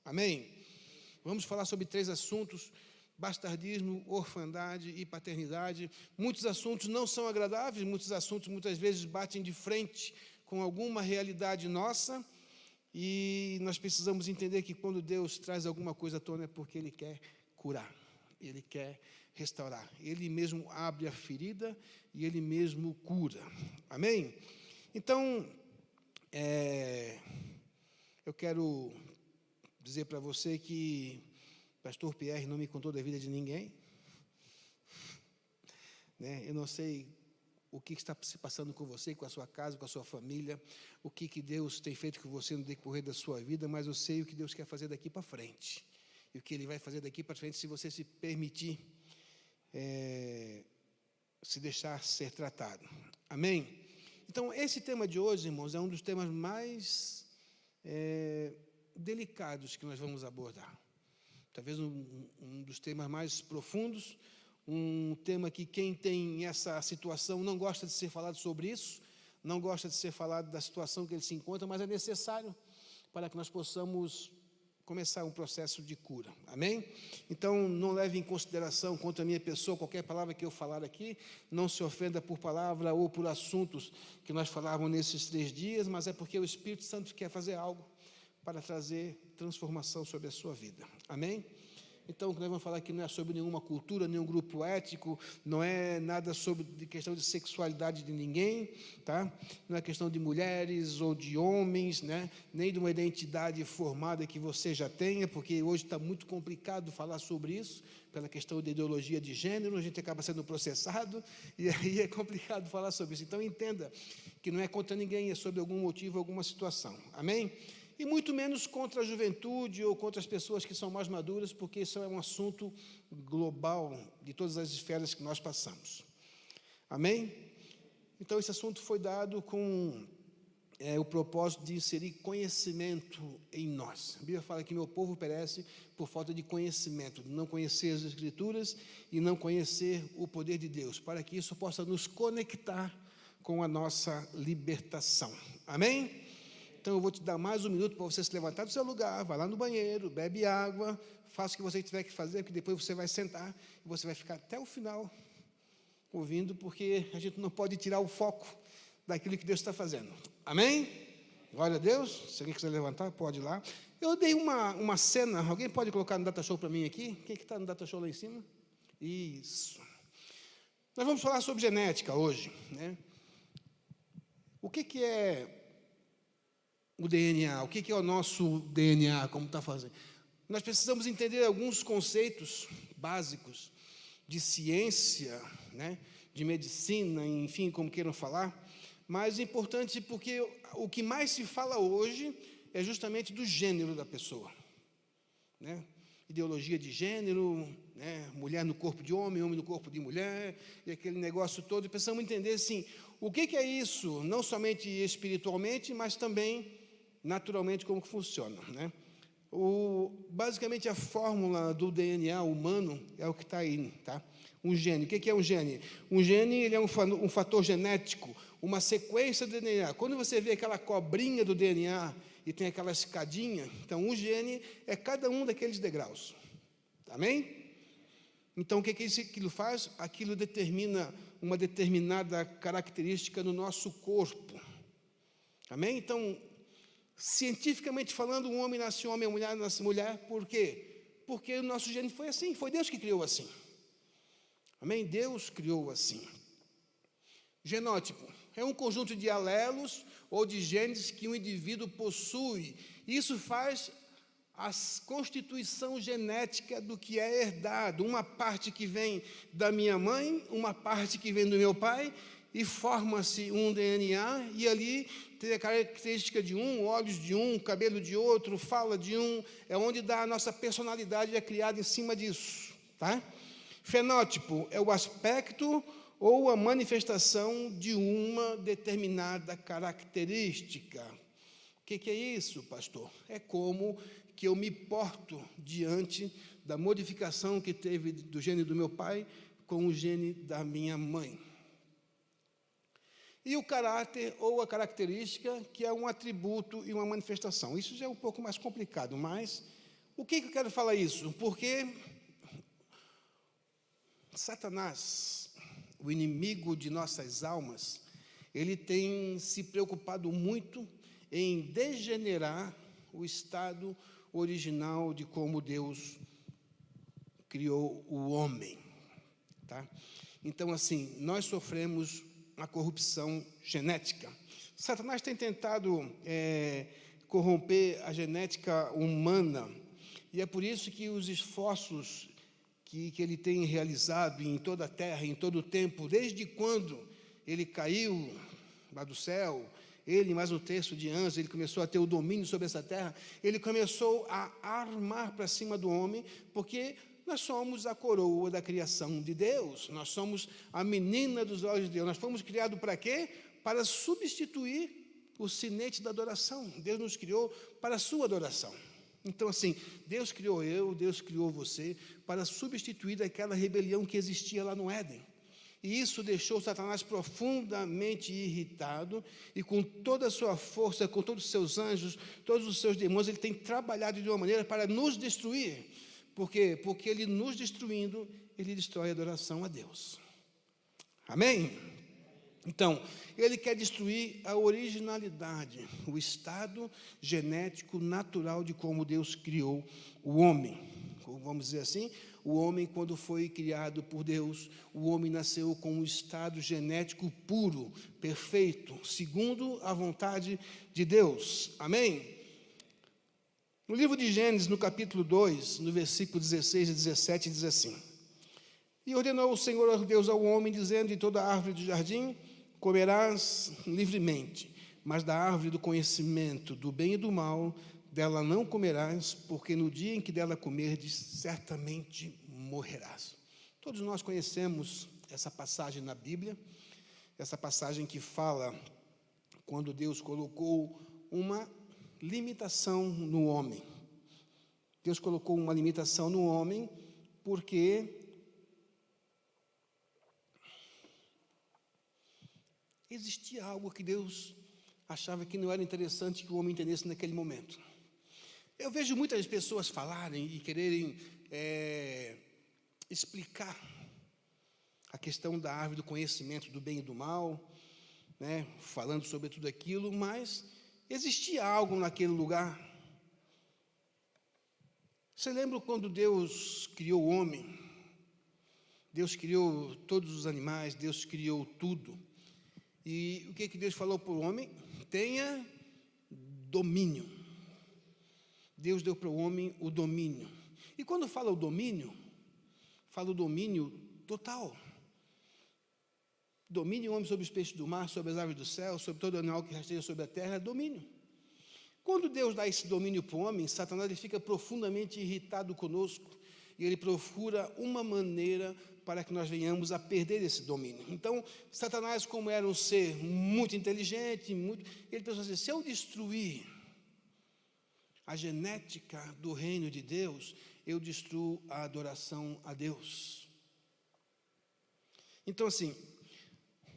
Amém? Vamos falar sobre 3 assuntos: bastardismo, orfandade e paternidade. Muitos assuntos não são agradáveis, muitos assuntos muitas vezes batem de frente com alguma realidade nossa, e nós precisamos entender que quando Deus traz alguma coisa à tona é porque Ele quer curar, Ele quer restaurar. Ele mesmo abre a ferida e Ele mesmo cura. Amém? Então, eu quero dizer para você que pastor Pierre não me contou da vida de ninguém, né? Eu não sei o que está se passando com você, com a sua casa, com a sua família, o que Deus tem feito com você no decorrer da sua vida, mas eu sei o que Deus quer fazer daqui para frente, e o que Ele vai fazer daqui para frente se você se permitir se deixar ser tratado. Amém? Então, esse tema de hoje, irmãos, é um dos temas mais delicados que nós vamos abordar. Talvez um dos temas mais profundos, um tema que quem tem essa situação não gosta de ser falado sobre isso, não gosta de ser falado da situação que ele se encontra, mas é necessário para que nós possamos começar um processo de cura. Amém? Então, não leve em consideração contra a minha pessoa qualquer palavra que eu falar aqui, não se ofenda por palavra ou por assuntos que nós falávamos nesses 3 dias, mas é porque o Espírito Santo quer fazer algo para trazer transformação sobre a sua vida. Amém? Então, o que nós vamos falar aqui não é sobre nenhuma cultura, nenhum grupo étnico, não é nada sobre questão de sexualidade de ninguém, tá? Não é questão de mulheres ou de homens, né? Nem de uma identidade formada que você já tenha, porque hoje está muito complicado falar sobre isso, pela questão de ideologia de gênero, a gente acaba sendo processado, e aí é complicado falar sobre isso. Então, entenda que não é contra ninguém, é sobre algum motivo, alguma situação. Amém? E muito menos contra a juventude ou contra as pessoas que são mais maduras, porque isso é um assunto global de todas as esferas que nós passamos. Amém? Então, esse assunto foi dado com o propósito de inserir conhecimento em nós. A Bíblia fala que meu povo perece por falta de conhecimento, de não conhecer as Escrituras e não conhecer o poder de Deus, para que isso possa nos conectar com a nossa libertação. Amém? Então, eu vou te dar mais 1 minuto para você se levantar do seu lugar, vai lá no banheiro, bebe água, faça o que você tiver que fazer, porque depois você vai sentar e você vai ficar até o final ouvindo, porque a gente não pode tirar o foco daquilo que Deus está fazendo. Amém? Glória a Deus. Se alguém quiser levantar, pode ir lá. Eu dei uma cena, alguém pode colocar no Data Show para mim aqui? Quem que está no Data Show lá em cima? Isso. Nós vamos falar sobre genética hoje, né? O que é o DNA, o que é o nosso DNA, como está fazendo? Nós precisamos entender alguns conceitos básicos de ciência, né, de medicina, enfim, como queiram falar, mas é importante porque o que mais se fala hoje é justamente do gênero da pessoa, né? Ideologia de gênero, né? Mulher no corpo de homem, homem no corpo de mulher, e aquele negócio todo. E precisamos entender, assim, o que é isso, não somente espiritualmente, mas também naturalmente como que funciona, né? Basicamente a fórmula do DNA humano é o que está aí, tá? Um gene. O que é um gene? Um gene, ele é um fator genético, uma sequência do DNA. Quando você vê aquela cobrinha do DNA e tem aquela escadinha, então um gene é cada um daqueles degraus. Amém? Então, o que aquilo faz? Aquilo determina uma determinada característica no nosso corpo. Amém? Então, cientificamente falando, um homem nasce homem, a mulher nasce mulher. Por quê? Porque o nosso gene foi assim, foi Deus que criou assim. Amém? Deus criou assim. Genótipo é um conjunto de alelos ou de genes que um indivíduo possui. Isso faz a constituição genética do que é herdado. Uma parte que vem da minha mãe, uma parte que vem do meu pai, e forma-se um DNA, e ali tem a característica de um, olhos de um, cabelo de outro, fala de um, é onde dá a nossa personalidade, é criada em cima disso, tá? Fenótipo é o aspecto ou a manifestação de uma determinada característica. O que é isso, pastor? É como que eu me porto diante da modificação que teve do gene do meu pai com o gene da minha mãe. E o caráter ou a característica, que é um atributo e uma manifestação. Isso já é um pouco mais complicado, mas Por que eu quero falar isso? Porque Satanás, o inimigo de nossas almas, ele tem se preocupado muito em degenerar o estado original de como Deus criou o homem, tá? Então, assim, nós sofremos uma corrupção genética. Satanás tem tentado corromper a genética humana, e é por isso que os esforços que ele tem realizado em toda a terra, em todo o tempo, desde quando ele caiu lá do céu, ele, mais um terço de anjos, ele começou a ter o domínio sobre essa terra, ele começou a armar para cima do homem, porque nós somos a coroa da criação de Deus, nós somos a menina dos olhos de Deus, nós fomos criados para quê? Para substituir o sinete da adoração. Deus nos criou para a sua adoração. Então, assim, Deus criou eu, Deus criou você, para substituir aquela rebelião que existia lá no Éden. E isso deixou Satanás profundamente irritado, e com toda a sua força, com todos os seus anjos, todos os seus demônios, ele tem trabalhado de uma maneira para nos destruir. Por quê? Porque ele nos destruindo, ele destrói a adoração a Deus. Amém? Então, ele quer destruir a originalidade, o estado genético natural de como Deus criou o homem. Vamos dizer assim, o homem, quando foi criado por Deus, o homem nasceu com um estado genético puro, perfeito, segundo a vontade de Deus. Amém? No livro de Gênesis, no capítulo 2, no versículo 16 e 17, diz assim: E ordenou o Senhor Deus ao homem, dizendo: De toda árvore do jardim comerás livremente, mas da árvore do conhecimento do bem e do mal, dela não comerás, porque no dia em que dela comerdes, certamente morrerás. Todos nós conhecemos essa passagem na Bíblia, essa passagem que fala quando Deus colocou uma limitação no homem. Deus colocou uma limitação no homem porque existia algo que Deus achava que não era interessante que o homem entendesse naquele momento. Eu vejo muitas pessoas falarem e quererem explicar a questão da árvore do conhecimento do bem e do mal, né, falando sobre tudo aquilo, mas existia algo naquele lugar. Você lembra quando Deus criou o homem? Deus criou todos os animais, Deus criou tudo. E o que Deus falou para o homem? Tenha domínio. Deus deu para o homem o domínio. E quando fala o domínio total. Domínio o homem sobre os peixes do mar, sobre as aves do céu, sobre todo animal que rasteja sobre a terra, domínio. Quando Deus dá esse domínio para o homem, Satanás ele fica profundamente irritado conosco, e ele procura uma maneira para que nós venhamos a perder esse domínio. Então, Satanás, como era um ser muito inteligente, ele pensou assim: se eu destruir a genética do reino de Deus, eu destruo a adoração a Deus. Então, assim,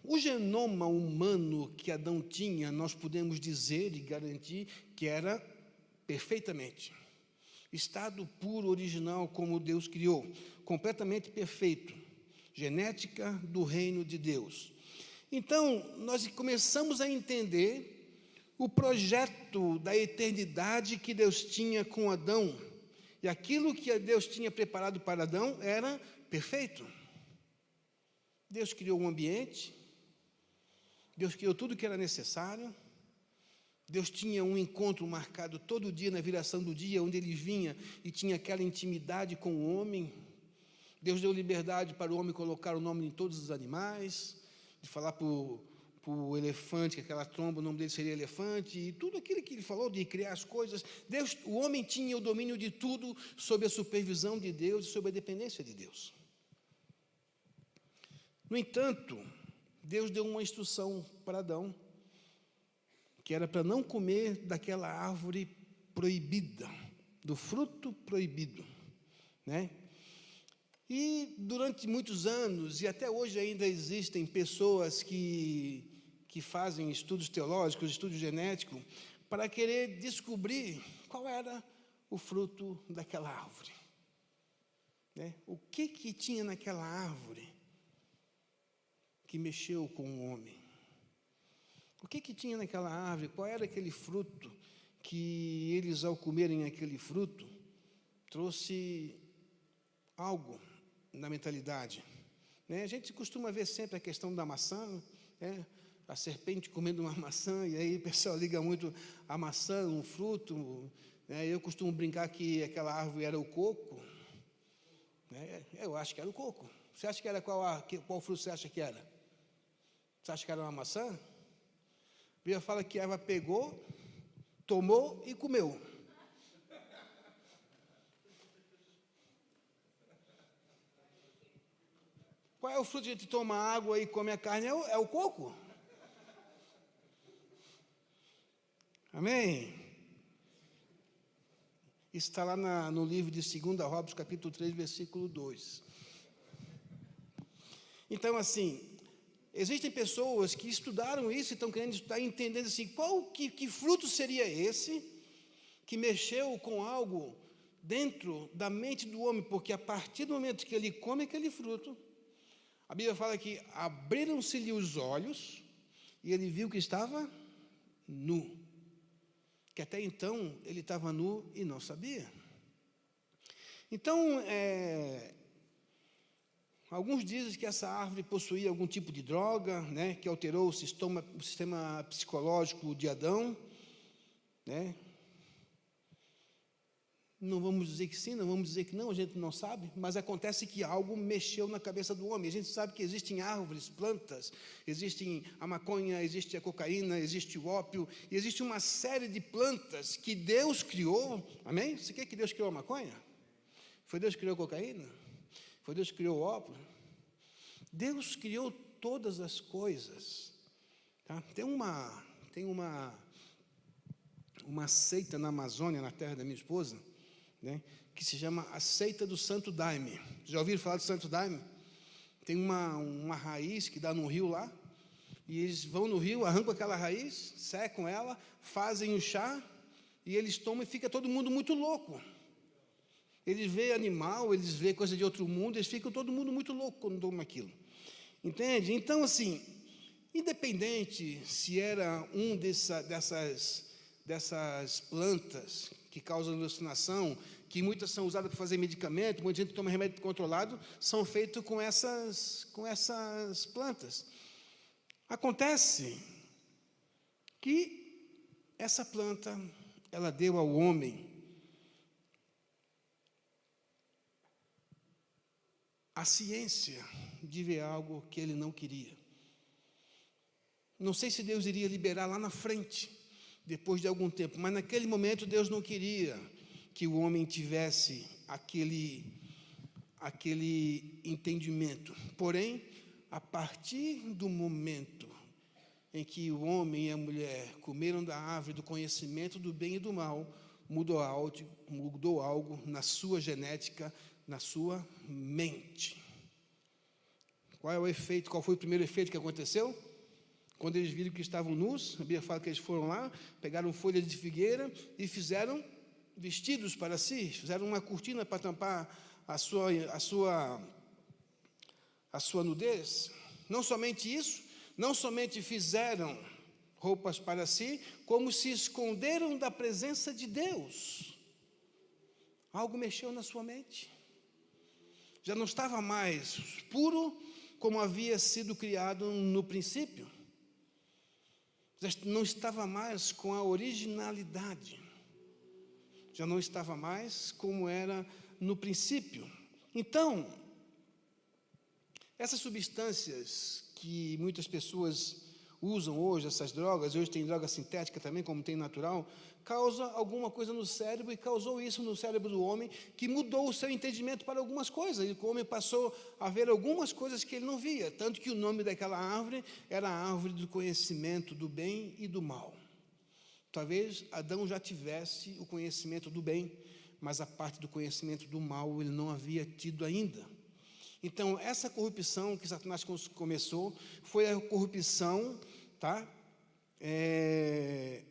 o genoma humano que Adão tinha, nós podemos dizer e garantir que era perfeitamente estado puro, original, como Deus criou, completamente perfeito, genética do reino de Deus. Então, nós começamos a entender o projeto da eternidade que Deus tinha com Adão, e aquilo que Deus tinha preparado para Adão era perfeito. Deus criou um ambiente, Deus criou tudo que era necessário, Deus tinha um encontro marcado todo dia, na viração do dia, onde ele vinha e tinha aquela intimidade com o homem. Deus deu liberdade para o homem colocar o nome em todos os animais, de falar para o elefante, que aquela tromba, o nome dele seria elefante, e tudo aquilo que ele falou, de criar as coisas. O homem tinha o domínio de tudo, sob a supervisão de Deus e sob a dependência de Deus. No entanto, Deus deu uma instrução para Adão, que era para não comer daquela árvore proibida, do fruto proibido, né? E durante muitos anos, e até hoje ainda existem pessoas que fazem estudos teológicos, estudos genéticos, para querer descobrir qual era o fruto daquela árvore. Né? O que tinha naquela árvore que mexeu com o homem? O que tinha naquela árvore? Qual era aquele fruto que eles, ao comerem aquele fruto, trouxe algo na mentalidade? Né? A gente costuma ver sempre a questão da maçã, né? A serpente comendo uma maçã, e aí o pessoal liga muito a maçã, um fruto. Né? Eu costumo brincar que aquela árvore era o coco. Né? Eu acho que era o coco. Você acha que era qual fruto você acha que era? Você acha que era uma maçã? A Bíblia fala que Eva pegou, tomou e comeu. Qual é o fruto que a gente toma água e come a carne? É o coco. Amém? Isso está lá no livro de 2 Robos, capítulo 3, versículo 2. Então, assim, existem pessoas que estudaram isso e estão querendo estudar, entendendo assim, que fruto seria esse que mexeu com algo dentro da mente do homem, porque a partir do momento que ele come aquele fruto, a Bíblia fala que abriram-se-lhe os olhos e ele viu que estava nu. Que até então ele estava nu e não sabia. Então, alguns dizem que essa árvore possuía algum tipo de droga, né, que alterou o sistema psicológico de Adão. Né? Não vamos dizer que sim, não vamos dizer que não, a gente não sabe, mas acontece que algo mexeu na cabeça do homem. A gente sabe que existem árvores, plantas, existem a maconha, existe a cocaína, existe o ópio, e existe uma série de plantas que Deus criou. Amém? Você quer que Deus criou a maconha? Foi Deus que criou a cocaína? Foi Deus que criou o ópio? Deus criou todas as coisas. Tá? Tem uma seita na Amazônia, na terra da minha esposa, né, que se chama a seita do Santo Daime. Já ouviram falar do Santo Daime? Tem uma raiz que dá no rio lá, e eles vão no rio, arrancam aquela raiz, secam ela, fazem o chá, e eles tomam e fica todo mundo muito louco. Eles veem animal, eles veem coisa de outro mundo, eles ficam todo mundo muito louco quando tomam aquilo. Entende? Então, assim, independente se era dessas plantas que causam alucinação, que muitas são usadas para fazer medicamento, muita gente toma remédio controlado, são feitos com essas plantas. Acontece que essa planta, ela deu ao homem a ciência de ver algo que ele não queria. Não sei se Deus iria liberar lá na frente, depois de algum tempo, mas naquele momento Deus não queria que o homem tivesse aquele entendimento. Porém, a partir do momento em que o homem e a mulher comeram da árvore do conhecimento do bem e do mal, mudou algo na sua genética, na sua mente. Qual é o efeito? Qual foi o primeiro efeito que aconteceu? Quando eles viram que estavam nus, a Bíblia fala que eles foram lá, pegaram folhas de figueira e fizeram vestidos para si, fizeram uma cortina para tampar a sua nudez. Não somente isso, não somente fizeram roupas para si, como se esconderam da presença de Deus. Algo mexeu na sua mente. Já não estava mais puro como havia sido criado no princípio. Já não estava mais com a originalidade. Já não estava mais como era no princípio. Então, essas substâncias que muitas pessoas usam hoje, essas drogas, hoje tem droga sintética também, como tem natural, causa alguma coisa no cérebro, e causou isso no cérebro do homem, que mudou o seu entendimento para algumas coisas. E o homem passou a ver algumas coisas que ele não via, tanto que o nome daquela árvore era a árvore do conhecimento do bem e do mal. Talvez Adão já tivesse o conhecimento do bem, mas a parte do conhecimento do mal ele não havia tido ainda. Então, essa corrupção que Satanás começou foi a corrupção, tá? E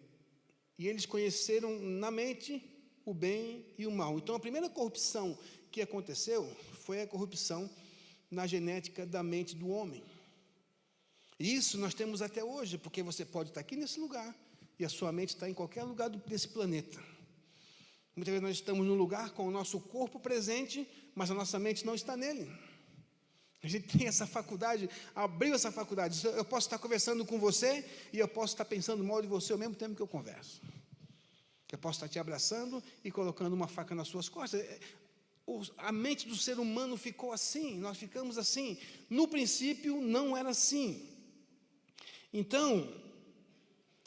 eles conheceram na mente o bem e o mal. Então, a primeira corrupção que aconteceu foi a corrupção na genética da mente do homem. E isso nós temos até hoje, porque você pode estar aqui nesse lugar e a sua mente está em qualquer lugar desse planeta. Muitas vezes nós estamos num lugar com o nosso corpo presente, mas a nossa mente não está nele. A gente tem essa faculdade, abriu essa faculdade. Eu posso estar conversando com você e eu posso estar pensando mal de você ao mesmo tempo que eu converso. Eu posso estar te abraçando e colocando uma faca nas suas costas. A mente do ser humano ficou assim, nós ficamos assim. No princípio não era assim. Então,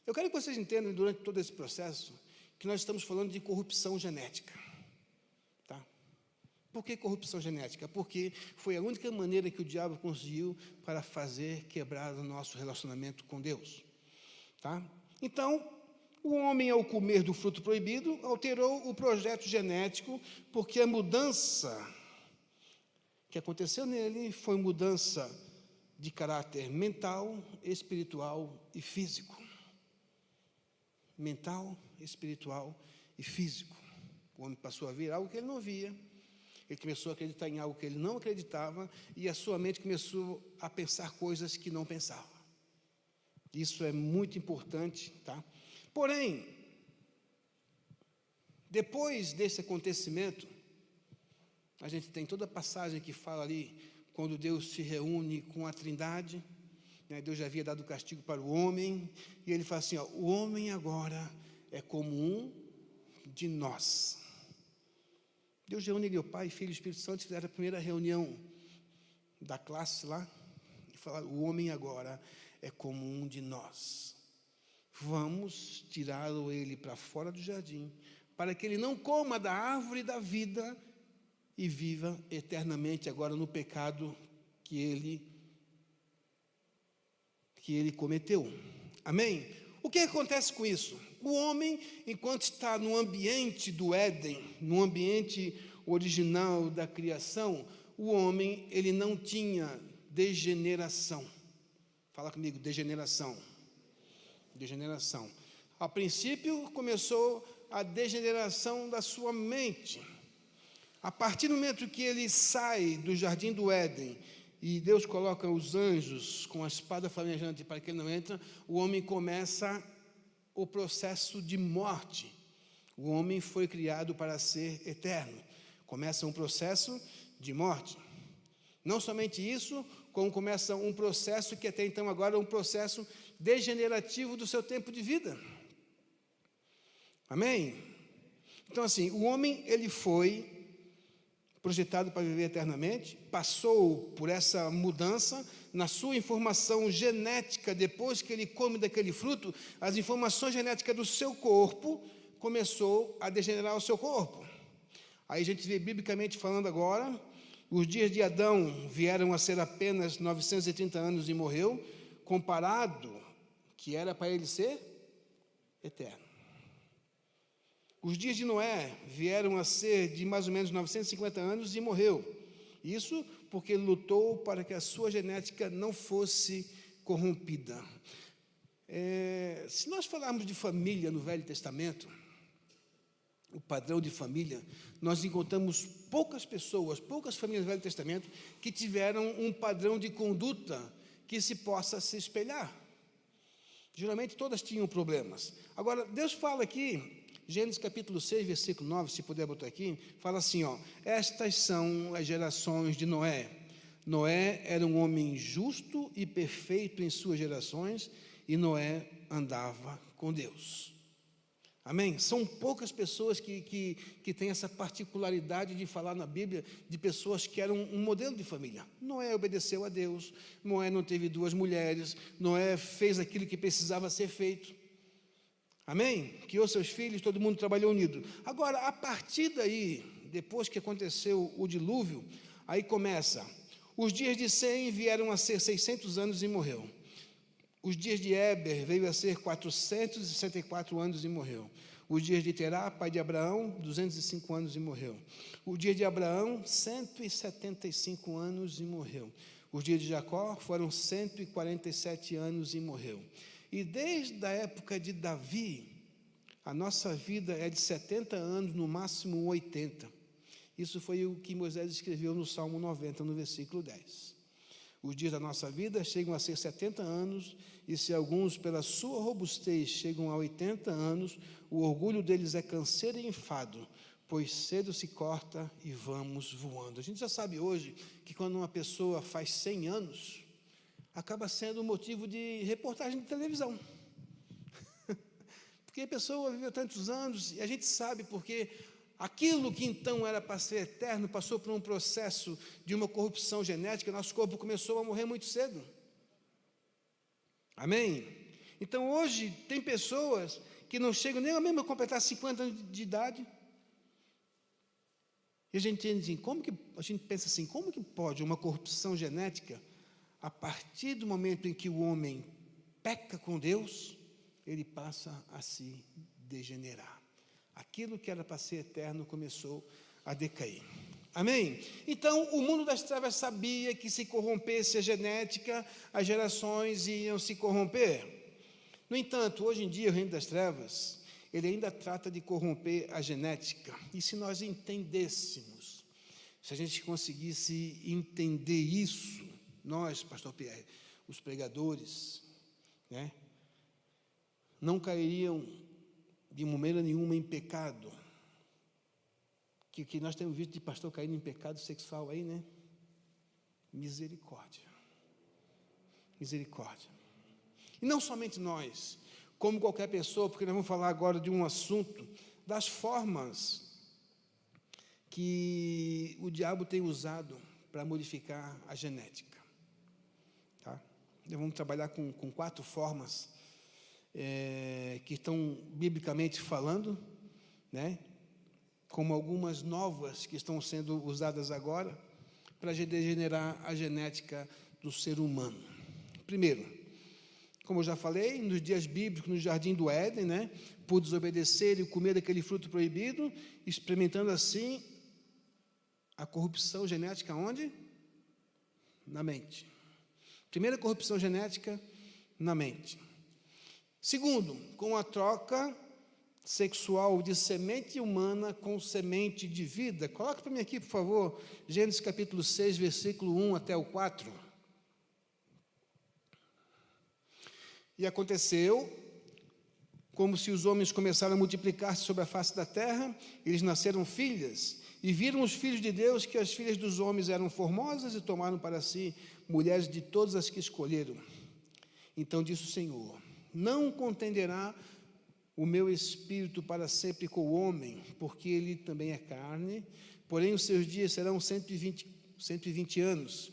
eu quero que vocês entendam durante todo esse processo que nós estamos falando de corrupção genética. Tá? Por que corrupção genética? Porque foi a única maneira que o diabo conseguiu para fazer quebrar o nosso relacionamento com Deus. Tá? Então, o homem, ao comer do fruto proibido, alterou o projeto genético, porque a mudança que aconteceu nele foi mudança de caráter mental, espiritual e físico. Mental, espiritual e físico. O homem passou a ver algo que ele não via, ele começou a acreditar em algo que ele não acreditava, e a sua mente começou a pensar coisas que não pensava. Isso é muito importante, tá? Porém, depois desse acontecimento, a gente tem toda a passagem que fala ali, quando Deus se reúne com a Trindade, né, Deus já havia dado castigo para o homem, e ele fala assim, ó, o homem agora é como um de nós. Deus reúne ali o Pai, Filho e Espírito Santo, fizeram a primeira reunião da classe lá, e falaram, o homem agora é como um de nós. Vamos tirá-lo ele para fora do jardim, para que ele não coma da árvore da vida e viva eternamente agora no pecado que ele cometeu. Amém? O que acontece com isso? O homem, enquanto está no ambiente do Éden, no ambiente original da criação, o homem, ele não tinha degeneração. Fala comigo, degeneração. Degeneração. A princípio, começou a degeneração da sua mente. A partir do momento que ele sai do jardim do Éden, e Deus coloca os anjos com a espada flamejante para que ele não entre, o homem começa o processo de morte. O homem foi criado para ser eterno. Começa um processo de morte. Não somente isso, como começa um processo que até então agora é um processo degenerativo do seu tempo de vida. Amém? Então assim, o homem ele foi projetado para viver eternamente, passou por essa mudança na sua informação genética, depois que ele come daquele fruto, as informações genéticas do seu corpo começou a degenerar o seu corpo. Aí a gente vê biblicamente falando agora, os dias de Adão vieram a ser apenas 930 anos e morreu, comparado que era para ele ser eterno. Os dias de Noé vieram a ser de mais ou menos 950 anos e morreu. Isso porque ele lutou para que a sua genética não fosse corrompida. Se nós falarmos de família no Velho Testamento, o padrão de família, nós encontramos poucas pessoas, poucas famílias do Velho Testamento que tiveram um padrão de conduta que se possa se espelhar. Geralmente todas tinham problemas. Agora, Deus fala aqui, Gênesis capítulo 6, versículo 9, se puder botar aqui, fala assim, ó, estas são as gerações de Noé. Noé era um homem justo e perfeito em suas gerações, e Noé andava com Deus. Amém? São poucas pessoas que têm essa particularidade de falar na Bíblia de pessoas que eram um modelo de família. Noé obedeceu a Deus, Noé não teve duas mulheres, Noé fez aquilo que precisava ser feito. Amém? Criou seus filhos, todo mundo trabalhou unido. Agora, a partir daí, depois que aconteceu o dilúvio, aí começa, os dias de Sem vieram a ser 600 anos e morreu. Os dias de Éber veio a ser 464 anos e morreu. Os dias de Terá, pai de Abraão, 205 anos e morreu. O dia de Abraão, 175 anos e morreu. Os dias de Jacó foram 147 anos e morreu. E desde a época de Davi A nossa vida é de 70 anos, no máximo 80. Isso foi o que Moisés escreveu no Salmo 90, no versículo 10. Os dias da nossa vida chegam a ser 70 anos, e se alguns, pela sua robustez, chegam a 80 anos, o orgulho deles é canseiro e enfado, pois cedo se corta e vamos voando. A gente já sabe hoje que quando uma pessoa faz 100 anos, acaba sendo motivo de reportagem de televisão. Porque a pessoa viveu tantos anos, e a gente sabe porque aquilo que então era para ser eterno, passou por um processo de uma corrupção genética, nosso corpo começou a morrer muito cedo. Amém? Então hoje tem pessoas que não chegam nem mesmo a completar 50 anos de idade. E a gente pensa assim, como que pode uma corrupção genética, a partir do momento em que o homem peca com Deus, ele passa a se degenerar. Aquilo que era para ser eterno começou a decair. Amém? Então, o mundo das trevas sabia que se corrompesse a genética, as gerações iam se corromper. No entanto, hoje em dia, o reino das trevas, ele ainda trata de corromper a genética. E se nós entendêssemos, se a gente conseguisse entender isso, nós, pastor Pierre, os pregadores, né, não cairiam de maneira nenhuma em pecado, que nós temos visto de pastor caindo em pecado sexual aí, né? Misericórdia. Misericórdia. E não somente nós, como qualquer pessoa, porque nós vamos falar agora de um assunto, das formas que o diabo tem usado para modificar a genética. Tá? Nós vamos trabalhar com 4 formas que estão biblicamente falando, né? Como algumas novas que estão sendo usadas agora para degenerar a genética do ser humano. Primeiro, como eu já falei, nos dias bíblicos, no jardim do Éden, né? Por desobedecer e comer daquele fruto proibido, experimentando assim a corrupção genética onde? Na mente. Primeira corrupção genética, na mente. Segundo, com a troca sexual de semente humana com semente de vida. Coloque para mim aqui, por favor, Gênesis capítulo 6, versículo 1 até o 4. E aconteceu, como se os homens começaram a multiplicar-se sobre a face da terra, eles nasceram filhas, e viram os filhos de Deus que as filhas dos homens eram formosas, e tomaram para si mulheres de todas as que escolheram. Então disse o Senhor: não contenderá o meu espírito para sempre com o homem, porque ele também é carne, porém os seus dias serão 120 anos.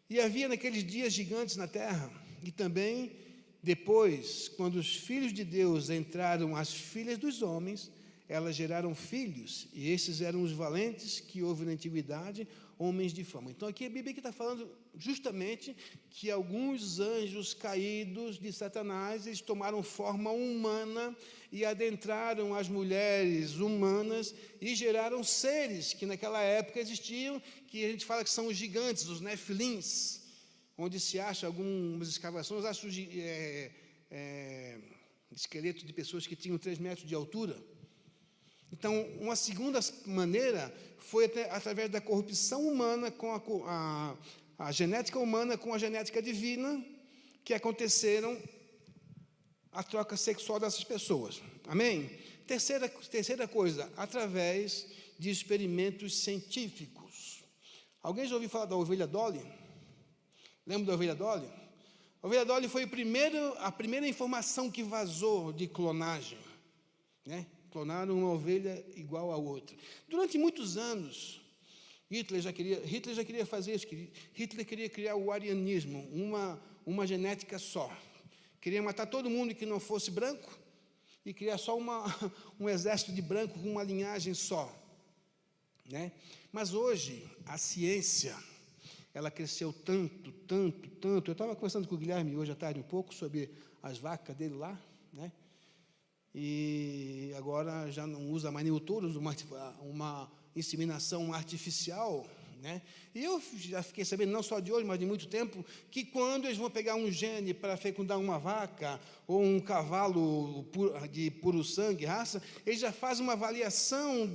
E havia naqueles dias gigantes na terra, e também depois, quando os filhos de Deus entraram as filhas dos homens, elas geraram filhos, e esses eram os valentes que houve na antiguidade, homens de fama. Então aqui a Bíblia está falando justamente que alguns anjos caídos de Satanás, eles tomaram forma humana e adentraram as mulheres humanas e geraram seres que naquela época existiam, que a gente fala que são os gigantes, os nefilins, onde se acha algumas escavações, acha esqueletos de pessoas que tinham 3 metros de altura. Então, uma segunda maneira foi através da corrupção humana com a genética humana com a genética divina, que aconteceram a troca sexual dessas pessoas. Amém? Terceira coisa, através de experimentos científicos. Alguém já ouviu falar da ovelha Dolly? Lembra da ovelha Dolly? A ovelha Dolly foi a primeira informação que vazou de clonagem, né? Clonaram uma ovelha igual a outra. Durante muitos anos, Hitler já queria fazer isso. Hitler queria criar o arianismo, uma genética só. Queria matar todo mundo que não fosse branco e criar só um exército de branco com uma linhagem só, né? Mas hoje, a ciência, ela cresceu tanto. Eu estava conversando com o Guilherme hoje à tarde um pouco sobre as vacas dele lá, né? E agora já não usa mais nem o touro, uma inseminação artificial, né? E eu já fiquei sabendo, não só de hoje, mas de muito tempo, que quando eles vão pegar um gene para fecundar uma vaca ou um cavalo de puro sangue, raça, eles já fazem uma avaliação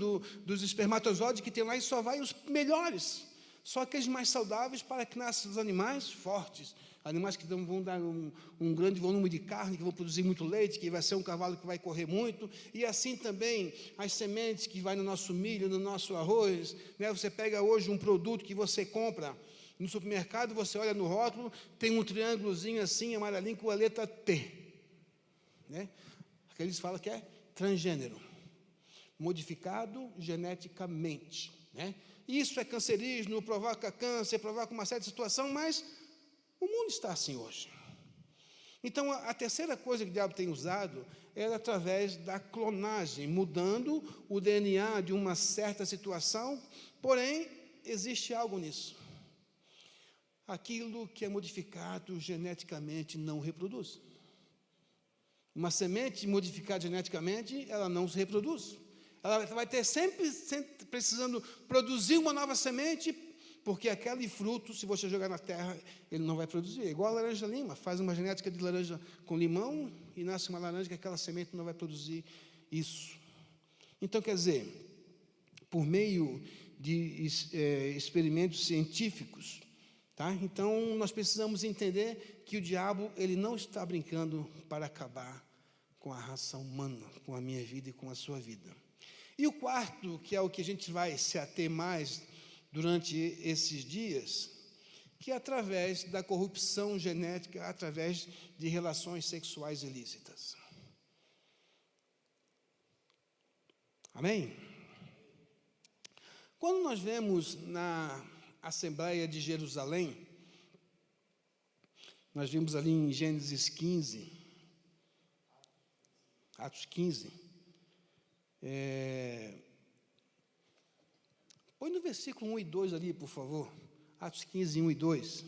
dos espermatozoides que tem lá e só vai os melhores, só aqueles mais saudáveis para que nasçam os animais fortes, animais que vão dar um grande volume de carne, que vão produzir muito leite, que vai ser um cavalo que vai correr muito, e assim também as sementes que vai no nosso milho, no nosso arroz, né? Você pega hoje um produto que você compra no supermercado, você olha no rótulo, tem um triângulozinho assim, amarelinho, com a letra T, né? Que eles falam que é transgênero, modificado geneticamente, né? Isso é cancerígeno, provoca câncer, provoca uma série de situações, mas o mundo está assim hoje. Então, a terceira coisa que o diabo tem usado é através da clonagem, mudando o DNA de uma certa situação, porém, existe algo nisso. Aquilo que é modificado geneticamente não reproduz. Uma semente modificada geneticamente, ela não se reproduz. Ela vai ter sempre precisando produzir uma nova semente, porque aquele fruto, se você jogar na terra, ele não vai produzir. É igual a laranja-lima, faz uma genética de laranja com limão e nasce uma laranja que aquela semente não vai produzir isso. Então, quer dizer, por meio de experimentos científicos, tá? Então, nós precisamos entender que o diabo, ele não está brincando para acabar com a raça humana, com a minha vida e com a sua vida. E o quarto, que é o que a gente vai se ater mais durante esses dias, que é através da corrupção genética, através de relações sexuais ilícitas. Amém? Quando nós vemos na Assembleia de Jerusalém, nós vimos ali em Gênesis 15, Atos 15, põe no versículo 1 e 2 ali, por favor. Atos 15, 1 e 2.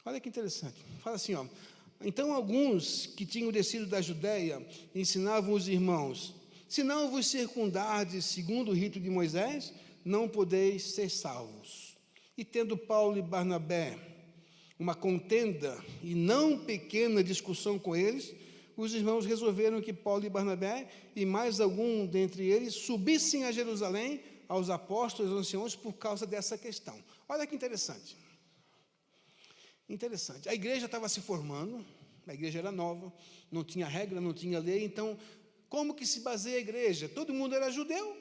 Olha que interessante. Fala assim, ó. Então, alguns que tinham descido da Judéia ensinavam os irmãos: se não vos circundardes segundo o rito de Moisés, não podeis ser salvos. E tendo Paulo e Barnabé uma contenda e não pequena discussão com eles, os irmãos resolveram que Paulo e Barnabé e mais algum dentre eles subissem a Jerusalém aos apóstolos e anciãos por causa dessa questão. Olha que interessante. Interessante. A igreja estava se formando, a igreja era nova, não tinha regra, não tinha lei, então, como que se baseia a igreja? Todo mundo era judeu.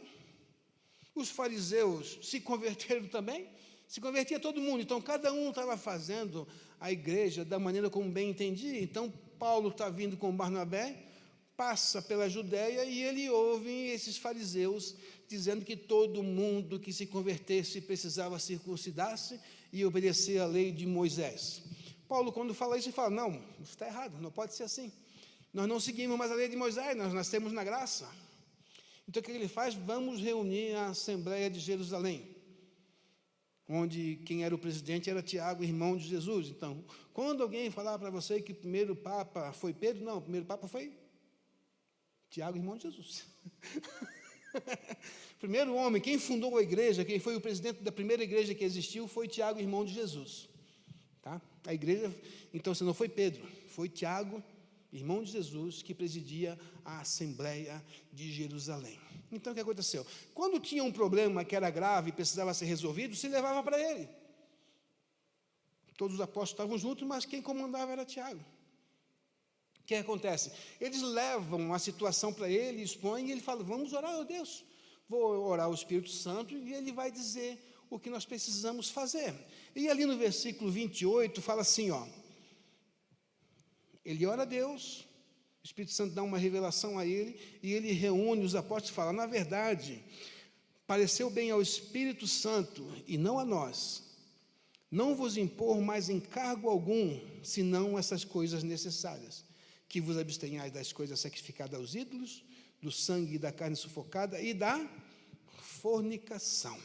Os fariseus se converteram também, se convertia todo mundo, então cada um estava fazendo a igreja da maneira como bem entendia. Então, Paulo está vindo com Barnabé, passa pela Judéia e ele ouve esses fariseus dizendo que todo mundo que se convertesse precisava circuncidar-se e obedecer à lei de Moisés. Paulo, quando fala isso, ele fala: não, isso está errado, não pode ser assim. Nós não seguimos mais a lei de Moisés, nós nascemos na graça. Então, o que ele faz? Vamos reunir a Assembleia de Jerusalém, onde quem era o presidente era Tiago, irmão de Jesus. Então, quando alguém falar para você que o primeiro Papa foi Pedro, não, o primeiro Papa foi Tiago, irmão de Jesus. Primeiro homem, quem fundou a igreja, quem foi o presidente da primeira igreja que existiu, foi Tiago, irmão de Jesus. Tá? A igreja, então, se não foi Pedro, foi Tiago, irmão de Jesus, que presidia a Assembleia de Jerusalém. Então, o que aconteceu? Quando tinha um problema que era grave e precisava ser resolvido, se levava para ele. Todos os apóstolos estavam juntos, mas quem comandava era Tiago. O que acontece? Eles levam a situação para ele, expõem, e ele fala: vamos orar a Deus. Vou orar ao Espírito Santo e ele vai dizer o que nós precisamos fazer. E ali no versículo 28 fala assim, ó. Ele ora a Deus, o Espírito Santo dá uma revelação a ele, e ele reúne os apóstolos e fala: na verdade, pareceu bem ao Espírito Santo e não a nós, não vos impor mais encargo algum, senão essas coisas necessárias, que vos abstenhais das coisas sacrificadas aos ídolos, do sangue e da carne sufocada e da fornicação,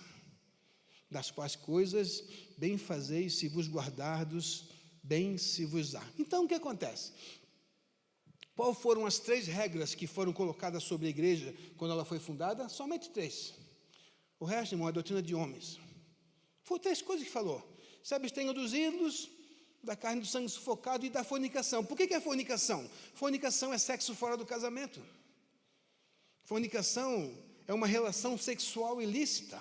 das quais coisas bem fazeis se vos guardardes, bem se vos dá. Então, o que acontece? Qual foram as 3 regras que foram colocadas sobre a igreja quando ela foi fundada? Somente 3. O resto, irmão, é doutrina de homens. Foram 3 coisas que falou. Se abstenham dos ídolos, da carne do sangue sufocado e da fornicação. Por que é fornicação? Fornicação é sexo fora do casamento. Fornicação é uma relação sexual ilícita.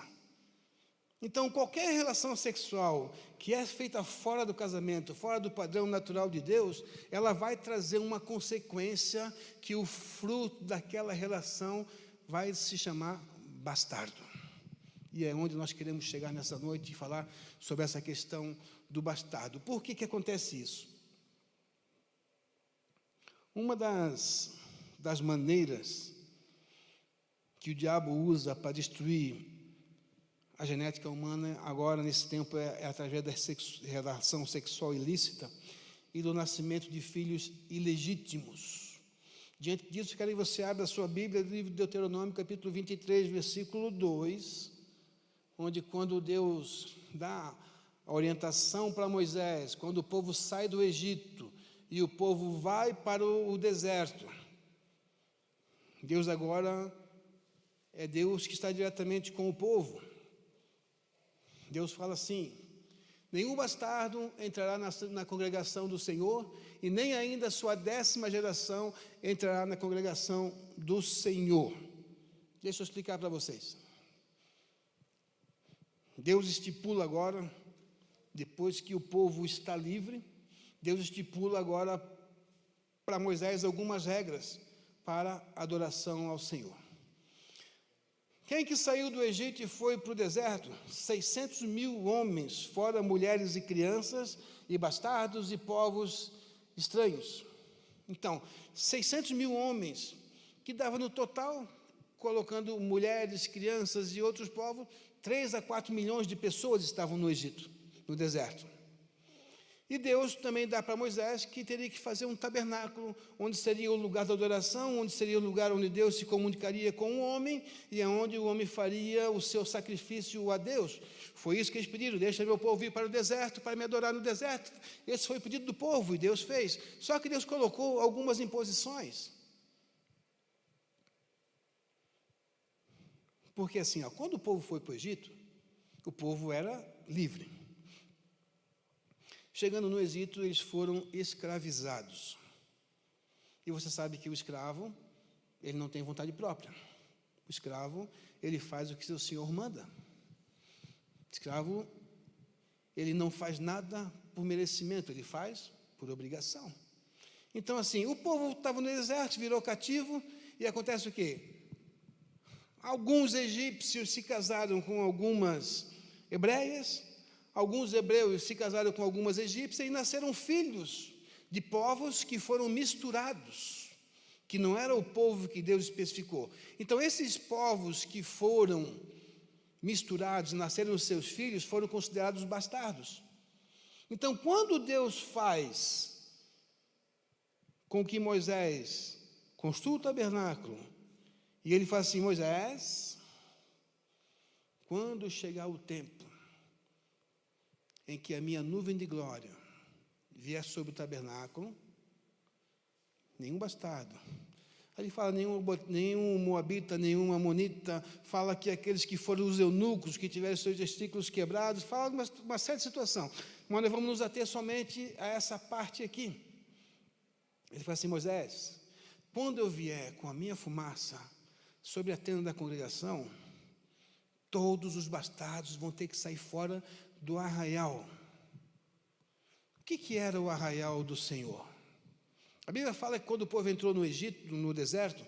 Então, qualquer relação sexual que é feita fora do casamento, fora do padrão natural de Deus, ela vai trazer uma consequência que o fruto daquela relação vai se chamar bastardo. E é onde nós queremos chegar nessa noite e falar sobre essa questão do bastardo. Por que acontece isso? Uma das maneiras que o diabo usa para destruir a genética humana, agora nesse tempo, é através da relação sexual ilícita e do nascimento de filhos ilegítimos. Diante disso, quero que você abra a sua Bíblia, no livro de Deuteronômio, capítulo 23, versículo 2, onde quando Deus dá a orientação para Moisés, quando o povo sai do Egito e o povo vai para o deserto, Deus agora é Deus que está diretamente com o povo. Deus fala assim: nenhum bastardo entrará na congregação do Senhor, e nem ainda a sua 10ª geração entrará na congregação do Senhor. Deixa eu explicar para vocês. Deus estipula agora, depois que o povo está livre, Deus estipula agora para Moisés algumas regras para a adoração ao Senhor. Quem que saiu do Egito e foi para o deserto? 600.000 homens, fora mulheres e crianças, e bastardos e povos estranhos. Então, 600.000 homens, que dava no total, colocando mulheres, crianças e outros povos, 3 a 4 milhões de pessoas estavam no Egito, no deserto. E Deus também dá para Moisés que teria que fazer um tabernáculo, onde seria o lugar da adoração, onde seria o lugar onde Deus se comunicaria com o homem, e é onde o homem faria o seu sacrifício a Deus. Foi isso que eles pediram: deixa meu povo ir para o deserto, para me adorar no deserto. Esse foi o pedido do povo, e Deus fez. Só que Deus colocou algumas imposições. Porque assim, quando o povo foi para o Egito, o povo era livre. Chegando no Egito, eles foram escravizados. E você sabe que o escravo, ele não tem vontade própria. O escravo, ele faz o que seu senhor manda. O escravo, ele não faz nada por merecimento, ele faz por obrigação. Então, assim, o povo estava no deserto, virou cativo, e acontece o quê? Alguns egípcios se casaram com algumas hebreias, alguns hebreus se casaram com algumas egípcias e nasceram filhos de povos que foram misturados, que não era o povo que Deus especificou. Então, esses povos que foram misturados, nasceram os seus filhos, foram considerados bastardos. Então, quando Deus faz com que Moisés construa o tabernáculo, e ele fala assim: Moisés, quando chegar o tempo em que a minha nuvem de glória vier sobre o tabernáculo, nenhum bastardo. Aí ele fala: nenhum moabita, nenhum amonita, fala que aqueles que foram os eunucos, que tiveram seus testículos quebrados, fala uma séria situação. Mas nós vamos nos ater somente a essa parte aqui. Ele fala assim: Moisés, quando eu vier com a minha fumaça sobre a tenda da congregação, todos os bastardos vão ter que sair fora do arraial. O que era o arraial do Senhor? A Bíblia fala que quando o povo entrou no Egito, no deserto,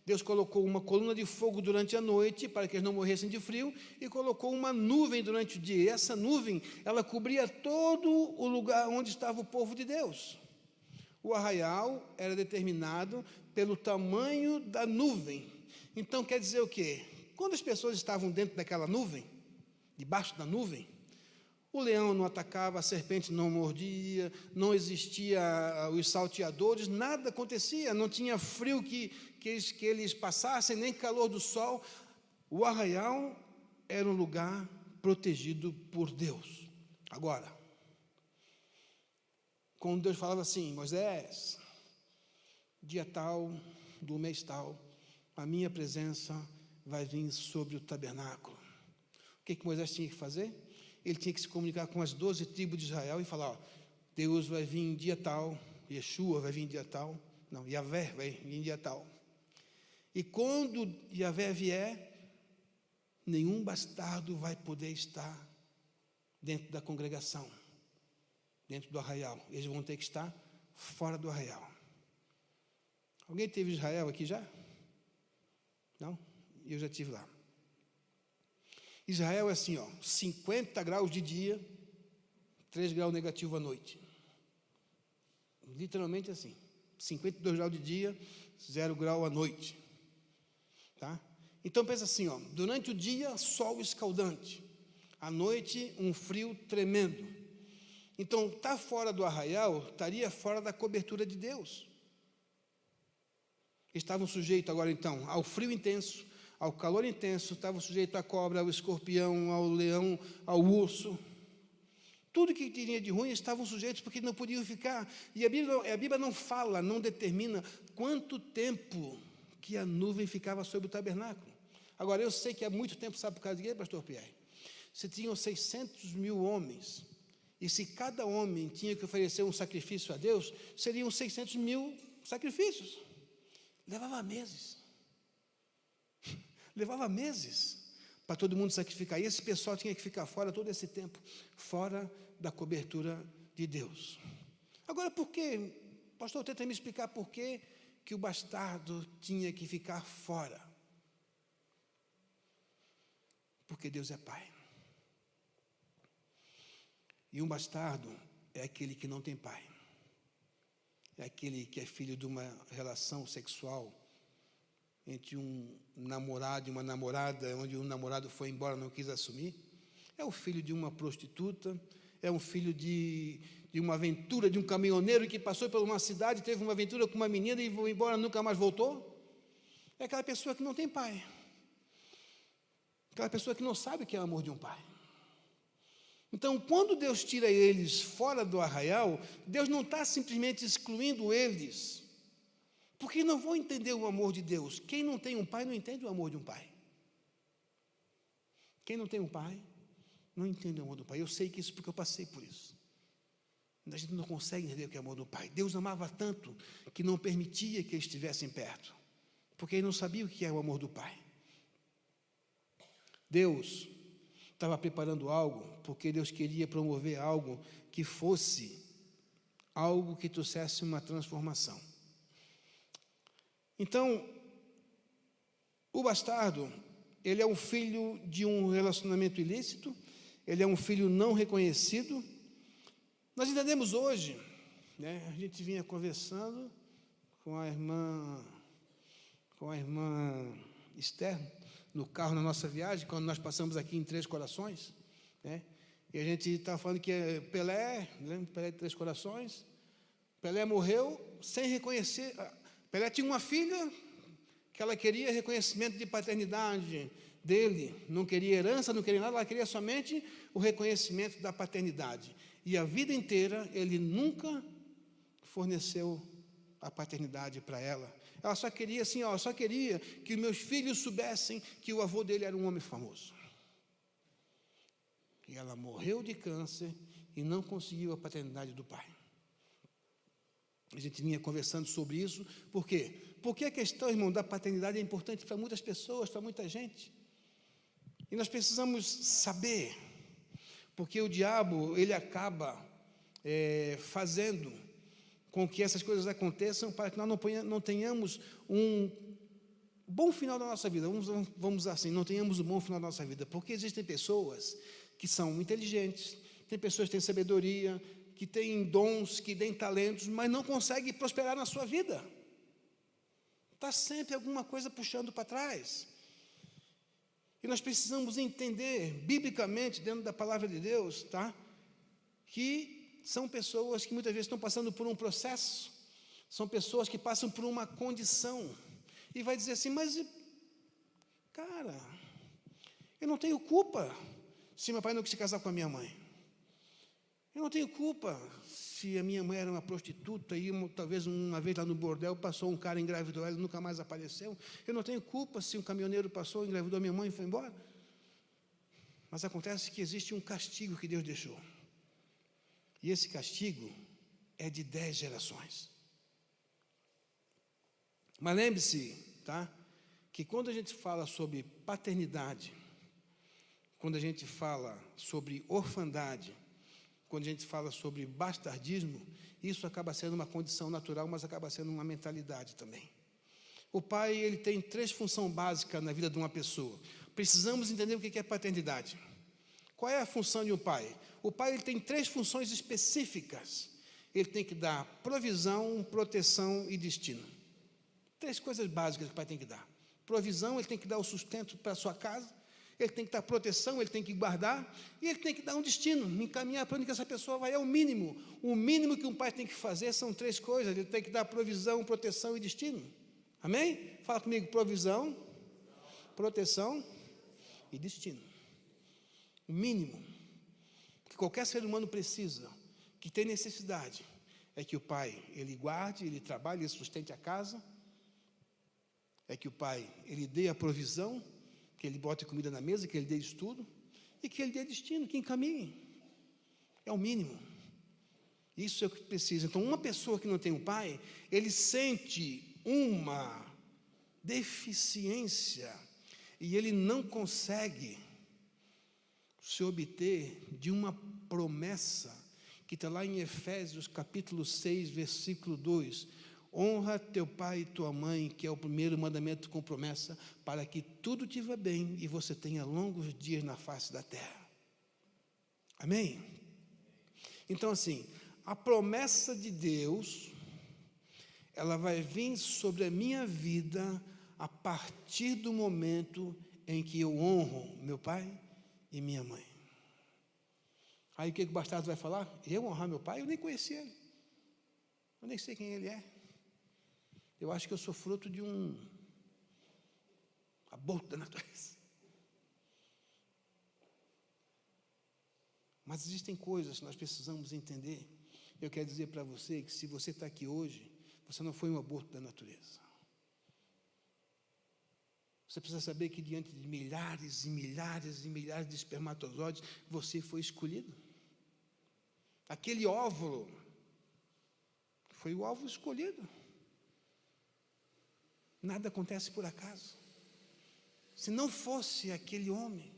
Deus colocou uma coluna de fogo durante a noite, para que eles não morressem de frio, e colocou uma nuvem durante o dia. E essa nuvem, ela cobria todo o lugar onde estava o povo de Deus. O arraial era determinado pelo tamanho da nuvem. Então, quer dizer o quê? Quando as pessoas estavam dentro daquela nuvem, debaixo da nuvem, o leão não atacava, a serpente não mordia, não existia os salteadores, nada acontecia, não tinha frio que eles passassem, nem calor do sol. O arraial era um lugar protegido por Deus. Agora, quando Deus falava assim: Moisés, dia tal, do mês tal, a minha presença vai vir sobre o tabernáculo. O que Moisés tinha que fazer? ele tinha que se comunicar com as 12 tribos de Israel e falar, ó, Deus vai vir em dia tal, Yeshua vai vir em dia tal, não, Yahvé vai vir em dia tal. E quando Yahvé vier, nenhum bastardo vai poder estar dentro da congregação, dentro do arraial. Eles vão ter que estar fora do arraial. Alguém teve Israel aqui já? Não? Eu já estive lá. Israel é assim, ó, 50 graus de dia, 3 graus negativo à noite. Literalmente assim, 52 graus de dia, 0 grau à noite. Tá? Então pensa assim, ó, durante o dia, sol escaldante. À noite, um frio tremendo. Então, estar fora do arraial, estaria fora da cobertura de Deus. Estavam sujeitos agora, então, ao frio intenso, ao calor intenso, estavam sujeitos à cobra, ao escorpião, ao leão, ao urso. Tudo que tinha de ruim estavam sujeitos, porque não podiam ficar. E a Bíblia não fala, não determina quanto tempo que a nuvem ficava sobre o tabernáculo. Agora, eu sei que há muito tempo, sabe por causa de quê, pastor Pierre? Se tinham 600 mil homens, e se cada homem tinha que oferecer um sacrifício a Deus, seriam 600 mil sacrifícios. Levava meses. Levava meses para todo mundo sacrificar. E esse pessoal tinha que ficar fora todo esse tempo, fora da cobertura de Deus. Agora, por que, pastor, tenta me explicar por que o bastardo tinha que ficar fora? Porque Deus é pai. E um bastardo é aquele que não tem pai. É aquele que é filho de uma relação sexual entre um namorado e uma namorada, onde o namorado foi embora e não quis assumir. É o filho de uma prostituta, é um filho de uma aventura de um caminhoneiro que passou por uma cidade, teve uma aventura com uma menina e foi embora, nunca mais voltou. É aquela pessoa que não tem pai. Aquela pessoa que não sabe o que é o amor de um pai. Então, quando Deus tira eles fora do arraial, Deus não está simplesmente excluindo eles, porque não vão entender o amor de Deus. Quem não tem um pai não entende o amor de um pai. Quem não tem um pai não entende o amor do pai. Eu sei que isso porque eu passei por isso. A gente não consegue entender o que é o amor do pai. Deus amava tanto que não permitia que eles estivessem perto, porque ele não sabia o que é o amor do pai. Deus estava preparando algo, porque Deus queria promover algo que fosse algo que trouxesse uma transformação. Então, o bastardo, ele é um filho de um relacionamento ilícito, ele é um filho não reconhecido. Nós entendemos hoje, né, a gente vinha conversando com a irmã Esther, no carro na nossa viagem, quando nós passamos aqui em Três Corações, né? E a gente estava falando que Pelé, lembra Pelé de Três Corações? Pelé morreu sem reconhecer. Pelé tinha uma filha que ela queria reconhecimento de paternidade dele, não queria herança, não queria nada, ela queria somente o reconhecimento da paternidade. E a vida inteira ele nunca forneceu a paternidade para ela. Ela só queria assim, ó, só queria que os meus filhos soubessem que o avô dele era um homem famoso. E ela morreu de câncer e não conseguiu a paternidade do pai. A gente vinha conversando sobre isso. Por quê? Porque a questão, irmão, da paternidade é importante para muitas pessoas, para muita gente. E nós precisamos saber, porque o diabo, ele acaba fazendo com que essas coisas aconteçam para que nós não tenhamos um bom final da nossa vida. Vamos assim, não tenhamos um bom final da nossa vida. Porque existem pessoas que são inteligentes, tem pessoas que têm sabedoria, que têm dons, que têm talentos, mas não conseguem prosperar na sua vida. Está sempre alguma coisa puxando para trás. E nós precisamos entender, biblicamente, dentro da palavra de Deus, tá? Que são pessoas que muitas vezes estão passando por um processo, são pessoas que passam por uma condição, e vai dizer assim, mas, cara, eu não tenho culpa se meu pai não quis se casar com a minha mãe. Eu não tenho culpa se a minha mãe era uma prostituta e talvez uma vez lá no bordel passou um cara, engravidou ela e nunca mais apareceu. Eu não tenho culpa se um caminhoneiro passou, engravidou a minha mãe e foi embora. Mas acontece que existe um castigo que Deus deixou. E esse castigo é de 10 gerações. Mas lembre-se, tá? Que quando a gente fala sobre paternidade, quando a gente fala sobre orfandade, quando a gente fala sobre bastardismo, isso acaba sendo uma condição natural, mas acaba sendo uma mentalidade também. O pai, ele tem 3 funções básicas na vida de uma pessoa. Precisamos entender o que é paternidade. Qual é a função de um pai? O pai, ele tem 3 funções específicas. Ele tem que dar provisão, proteção e destino. 3 coisas básicas que o pai tem que dar. Provisão, ele tem que dar o sustento para a sua casa. Ele tem que dar proteção, ele tem que guardar. E ele tem que dar um destino, encaminhar para onde que essa pessoa vai. É o mínimo. O mínimo que um pai tem que fazer são 3 coisas. Ele tem que dar provisão, proteção e destino. Amém? Fala comigo, provisão, proteção e destino. O mínimo que qualquer ser humano precisa, que tem necessidade, é que o pai, ele guarde, ele trabalhe, ele sustente a casa, é que o pai, ele dê a provisão, que ele bote comida na mesa, que ele dê estudo, e que ele dê destino, que encaminhe. É o mínimo. Isso é o que precisa. Então, uma pessoa que não tem um pai, ele sente uma deficiência e ele não consegue se obter de uma promessa que está lá em Efésios capítulo 6, versículo 2. Honra teu pai e tua mãe, que é o primeiro mandamento com promessa, para que tudo te vá bem e você tenha longos dias na face da terra. Amém? Então, assim, a promessa de Deus, ela vai vir sobre a minha vida a partir do momento em que eu honro meu pai e minha mãe. Aí o que o bastardo vai falar? Eu honrar meu pai? Eu nem conheci ele. Eu nem sei quem ele é. Eu acho que eu sou fruto de um aborto da natureza. Mas existem coisas que nós precisamos entender. Eu quero dizer para você que se você está aqui hoje, você não foi um aborto da natureza. Você precisa saber que diante de milhares e milhares e milhares de espermatozoides, você foi escolhido. Aquele óvulo foi o óvulo escolhido. Nada acontece por acaso. Se não fosse aquele homem,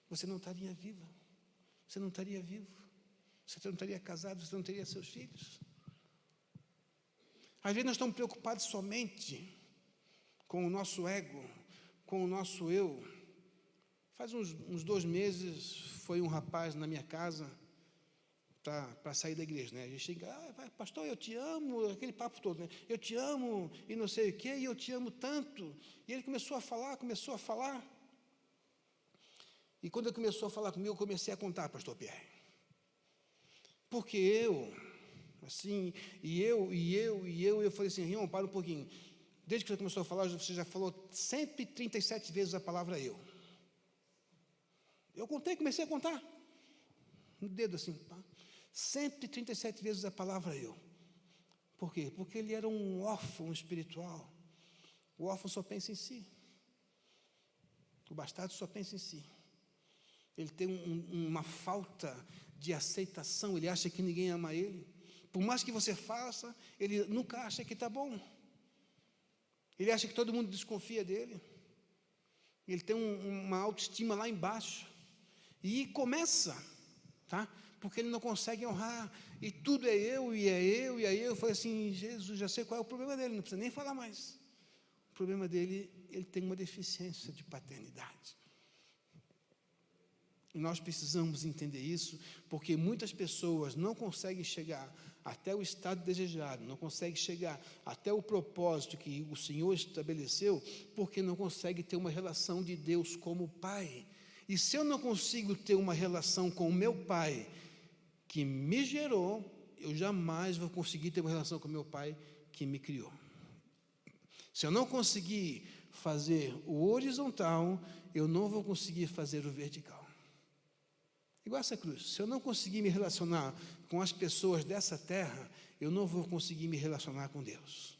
você não estaria viva. Você não estaria vivo. Você não estaria casado, você não teria seus filhos. Às vezes nós estamos preocupados somente com o nosso ego, com o nosso eu. Faz uns 2 meses, foi um rapaz na minha casa para sair da igreja, né? A gente chega, pastor, eu te amo, aquele papo todo, né? Eu te amo e não sei o quê, e eu te amo tanto. E ele começou a falar. E quando ele começou a falar comigo, eu comecei a contar, pastor Pierre. Porque eu falei assim, irmão, para um pouquinho. Desde que você começou a falar, você já falou 137 vezes a palavra eu. Eu comecei a contar. No dedo assim, 137 vezes a palavra eu. Por quê? Porque ele era um órfão espiritual. O órfão só pensa em si. O bastardo só pensa em si. Ele tem uma falta de aceitação, ele acha que ninguém ama ele. Por mais que você faça, ele nunca acha que está bom. Ele acha que todo mundo desconfia dele. Ele tem uma autoestima lá embaixo. E começa, tá? Porque ele não consegue honrar. E tudo é eu, e é eu, e aí eu falei assim, Jesus, já sei qual é o problema dele, não precisa nem falar mais. O problema dele, ele tem uma deficiência de paternidade. E nós precisamos entender isso, porque muitas pessoas não conseguem chegar até o estado desejado, não conseguem chegar até o propósito que o Senhor estabeleceu, porque não conseguem ter uma relação de Deus como Pai. E se eu não consigo ter uma relação com o meu Pai, que me gerou, eu jamais vou conseguir ter uma relação com o meu Pai, que me criou. Se eu não conseguir fazer o horizontal, eu não vou conseguir fazer o vertical. Igual essa cruz, se eu não conseguir me relacionar com as pessoas dessa terra, eu não vou conseguir me relacionar com Deus.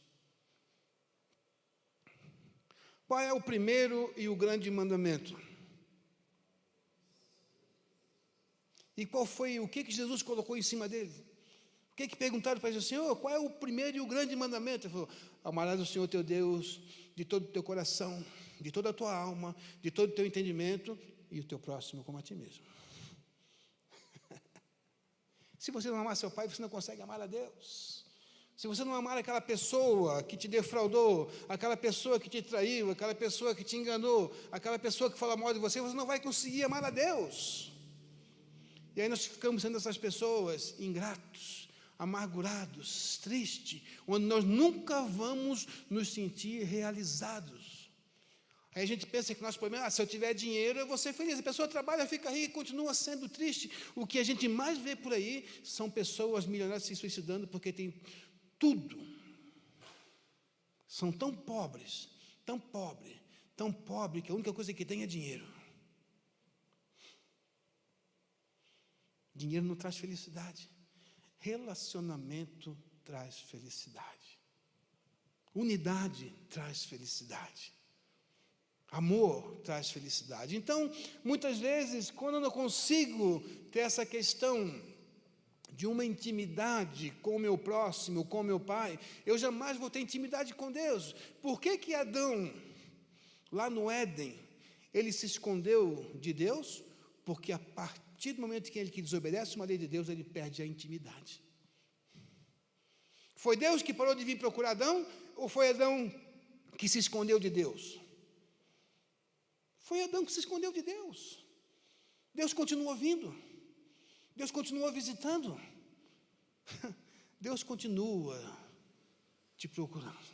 Qual é o primeiro e o grande mandamento? E o que Jesus colocou em cima dele? O que perguntaram para ele? Senhor, qual é o primeiro e o grande mandamento? Ele falou: amarás o Senhor teu Deus de todo o teu coração, de toda a tua alma, de todo o teu entendimento, e o teu próximo como a ti mesmo. Se você não amar seu pai, você não consegue amar a Deus. Se você não amar aquela pessoa que te defraudou, aquela pessoa que te traiu, aquela pessoa que te enganou, aquela pessoa que fala mal de você, você não vai conseguir amar a Deus. E aí nós ficamos sendo essas pessoas ingratos, amargurados, tristes, onde nós nunca vamos nos sentir realizados. Aí a gente pensa que nosso problema, se eu tiver dinheiro, eu vou ser feliz. A pessoa trabalha, fica rica e continua sendo triste. O que a gente mais vê por aí são pessoas milionárias se suicidando porque tem tudo. São tão pobres, que a única coisa que tem é dinheiro. Dinheiro não traz felicidade. Relacionamento traz felicidade. Unidade traz felicidade. Amor traz felicidade. Então, muitas vezes, quando eu não consigo ter essa questão de uma intimidade com o meu próximo, com o meu pai, eu jamais vou ter intimidade com Deus. Por que Adão, lá no Éden, ele se escondeu de Deus? Porque a partir do momento que ele desobedece uma lei de Deus, ele perde a intimidade. Foi Deus que parou de vir procurar Adão, ou foi Adão que se escondeu de Deus? Foi Adão que se escondeu de Deus. Deus continua vindo. Deus continua visitando. Deus continua te procurando.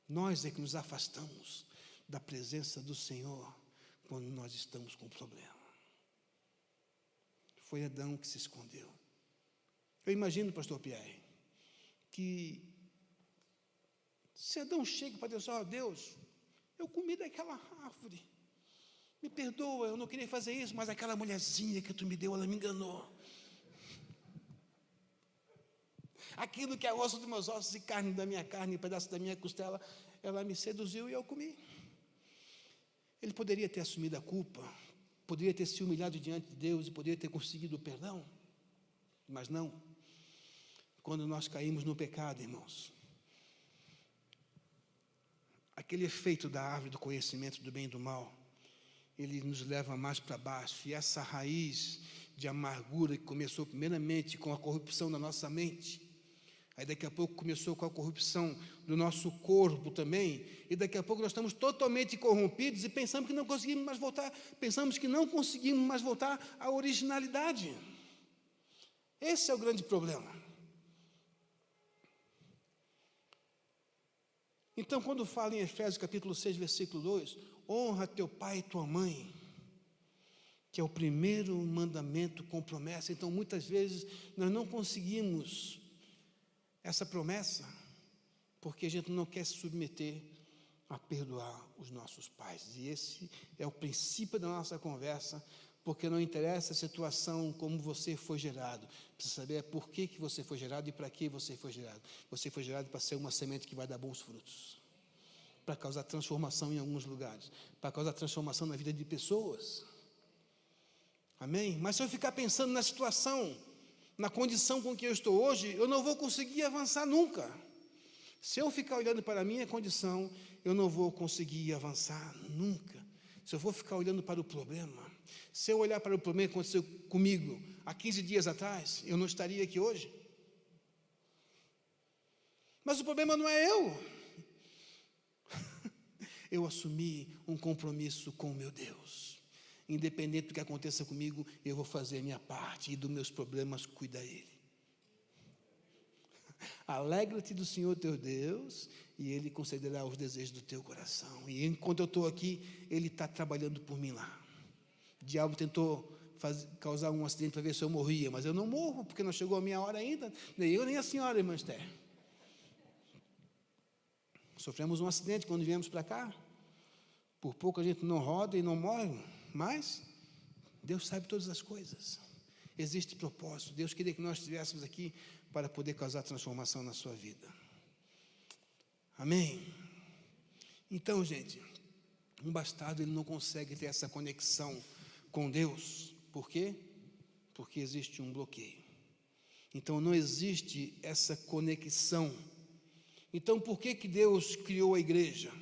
Nós é que nos afastamos da presença do Senhor quando nós estamos com problema. Foi Adão que se escondeu. Eu imagino, pastor Pierre, que se Adão chega para Deus, Deus, eu comi daquela árvore, me perdoa, eu não queria fazer isso, mas aquela mulherzinha que tu me deu, ela me enganou. Aquilo que é osso dos meus ossos e carne da minha carne, um pedaço da minha costela, ela me seduziu e eu comi. Ele poderia ter assumido a culpa, poderia ter se humilhado diante de Deus e poderia ter conseguido o perdão, mas não. Quando nós caímos no pecado, irmãos, aquele efeito da árvore do conhecimento do bem e do mal, ele nos leva mais para baixo, e essa raiz de amargura que começou primeiramente com a corrupção da nossa mente, aí daqui a pouco começou com a corrupção do nosso corpo também, e daqui a pouco nós estamos totalmente corrompidos e pensamos que não conseguimos mais voltar à originalidade. Esse é o grande problema. Então, quando fala em Efésios capítulo 6, versículo 2, honra teu pai e tua mãe, que é o primeiro mandamento com promessa. Então, muitas vezes, nós não conseguimos essa promessa, porque a gente não quer se submeter a perdoar os nossos pais. E esse é o princípio da nossa conversa, porque não interessa a situação como você foi gerado, precisa saber por que você foi gerado e para que você foi gerado. Você foi gerado para ser uma semente que vai dar bons frutos, para causar transformação em alguns lugares, para causar transformação na vida de pessoas. Amém? Mas se eu ficar pensando na situação, na condição com que eu estou hoje, eu não vou conseguir avançar nunca. Se eu ficar olhando para a minha condição, eu não vou conseguir avançar nunca. Se eu for ficar olhando para o problema, se eu olhar para o problema que aconteceu comigo há 15 dias atrás, eu não estaria aqui hoje. Mas o problema não é eu. Eu assumi um compromisso com o meu Deus. Independente do que aconteça comigo, eu vou fazer a minha parte, e dos meus problemas cuida Ele. Alegra-te do Senhor teu Deus, e Ele concederá os desejos do teu coração. E enquanto eu estou aqui, Ele está trabalhando por mim lá. O diabo tentou causar um acidente para ver se eu morria, mas eu não morro, porque não chegou a minha hora ainda, nem eu nem a senhora, irmã Esther. Sofremos um acidente quando viemos para cá. Por pouco a gente não roda e não morre, mas Deus sabe todas as coisas. Existe propósito. Deus queria que nós estivéssemos aqui para poder causar transformação na sua vida. Amém? Então, gente, um bastardo ele não consegue ter essa conexão com Deus. Por quê? Porque existe um bloqueio. Então, não existe essa conexão. Então, por que Deus criou a igreja?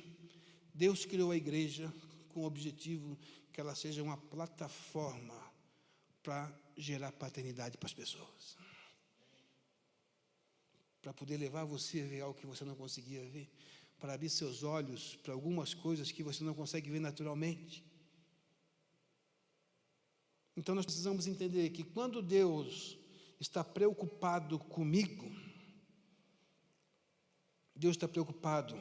Deus criou a igreja com o objetivo que ela seja uma plataforma para gerar paternidade para as pessoas. Para poder levar você a ver algo que você não conseguia ver. Para abrir seus olhos para algumas coisas que você não consegue ver naturalmente. Então, nós precisamos entender que quando Deus está preocupado comigo, Deus está preocupado.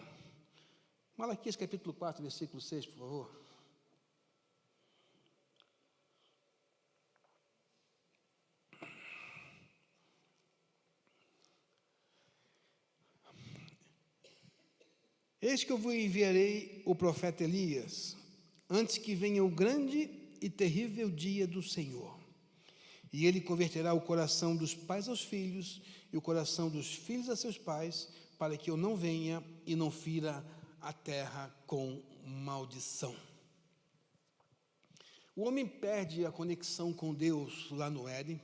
Malaquias capítulo 4, versículo 6, por favor. Eis que eu vos enviarei o profeta Elias, antes que venha o grande e terrível dia do Senhor. E ele converterá o coração dos pais aos filhos, e o coração dos filhos a seus pais, para que eu não venha e não fira a terra com maldição. O homem perde a conexão com Deus lá no Éden,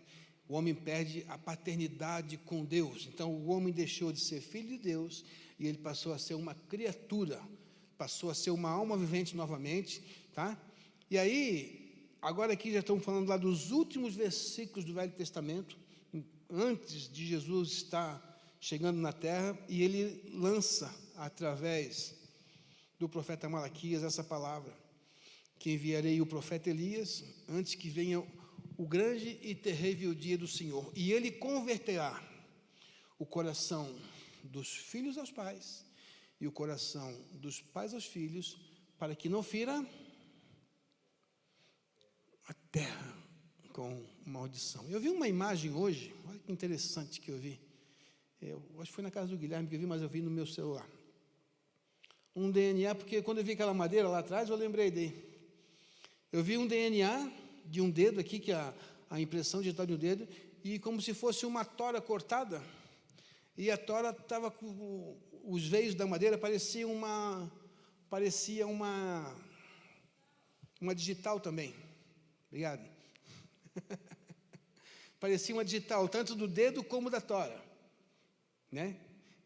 o homem perde a paternidade com Deus. Então, o homem deixou de ser filho de Deus e ele passou a ser uma criatura, passou a ser uma alma vivente novamente, tá? E aí, agora aqui já estamos falando lá dos últimos versículos do Velho Testamento, antes de Jesus estar chegando na terra, e ele lança, através do profeta Malaquias, essa palavra, que enviarei o profeta Elias, antes que venha o grande e terrível dia do Senhor, e ele converterá o coração dos filhos aos pais, e o coração dos pais aos filhos, para que não fira a terra com maldição. Eu vi uma imagem hoje, olha que interessante que eu vi. Eu acho que foi na casa do Guilherme que eu vi, mas eu vi no meu celular. Um DNA, porque quando eu vi aquela madeira lá atrás, eu lembrei dele. Eu vi um DNA de um dedo aqui, que é a impressão digital de um dedo, e como se fosse uma tora cortada, e a tora estava com os veios da madeira, parecia uma digital também. Obrigado. Parecia uma digital, tanto do dedo como da tora, né?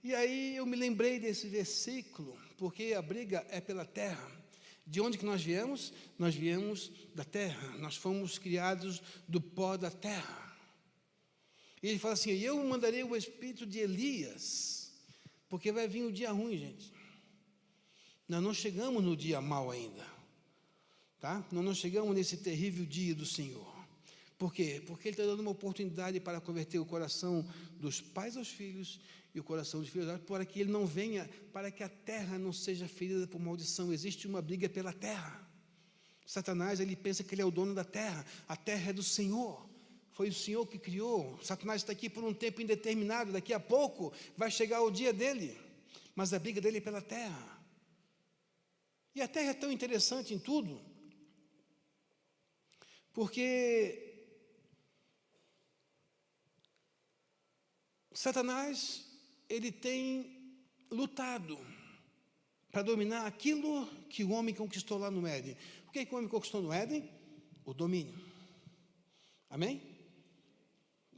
E aí eu me lembrei desse versículo, porque a briga é pela terra. De onde que nós viemos? Nós viemos da terra, nós fomos criados do pó da terra. E ele fala assim, eu mandarei o espírito de Elias, porque vai vir o dia ruim, gente. Nós não chegamos no dia mau ainda, tá? Nós não chegamos nesse terrível dia do Senhor. Por quê? Porque ele está dando uma oportunidade para converter o coração dos pais aos filhos e o coração dos filhos, para que ele não venha, para que a terra não seja ferida por maldição. Existe uma briga pela terra. Satanás, ele pensa que ele é o dono da terra. A terra é do Senhor. Foi o Senhor que criou. Satanás está aqui por um tempo indeterminado. Daqui a pouco vai chegar o dia dele. Mas a briga dele é pela terra. E a terra é tão interessante em tudo, porque Satanás, ele tem lutado para dominar aquilo que o homem conquistou lá no Éden. O que o homem conquistou no Éden? O domínio. Amém?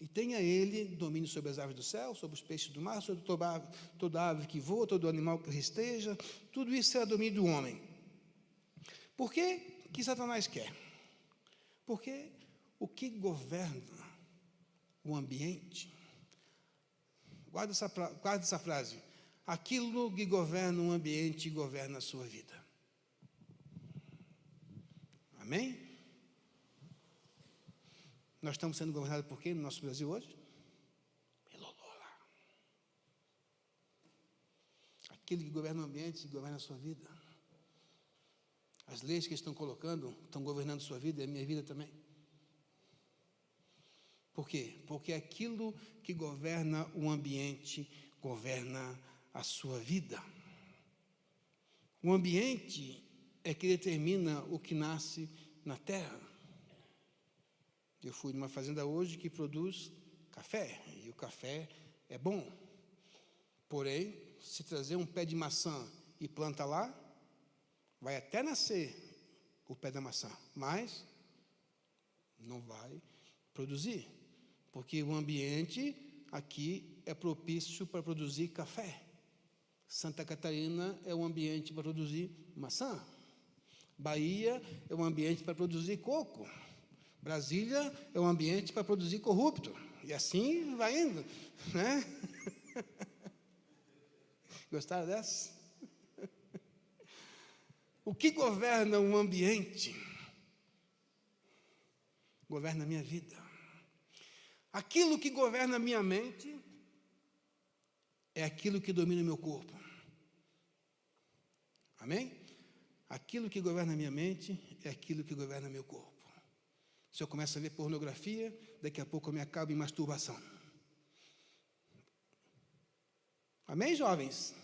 E tenha ele domínio sobre as aves do céu, sobre os peixes do mar, sobre toda ave que voa, todo animal que rasteja. Tudo isso é domínio do homem. Por que que Satanás quer? Porque o que governa o ambiente, guarda essa frase, aquilo que governa o ambiente governa a sua vida. Amém? Nós estamos sendo governados por quem no nosso Brasil hoje? Pelo Lula. Aquilo que governa o ambiente governa a sua vida. As leis que estão colocando estão governando a sua vida e a minha vida também. Por quê? Porque aquilo que governa o ambiente governa a sua vida. O ambiente é que determina o que nasce na terra. Eu fui numa fazenda hoje que produz café, e o café é bom. Porém, se trazer um pé de maçã e planta lá, vai até nascer o pé da maçã, mas não vai produzir, porque o ambiente aqui é propício para produzir café. Santa Catarina é um ambiente para produzir maçã. Bahia é um ambiente para produzir coco. Brasília é um ambiente para produzir corrupto. E assim vai indo, né? Gostaram dessa? O que governa um ambiente? Governa a minha vida. Aquilo que governa a minha mente é aquilo que domina o meu corpo. Amém? Aquilo que governa a minha mente é aquilo que governa meu corpo. Se eu começo a ver pornografia, daqui a pouco eu me acabo em masturbação. Amém, jovens?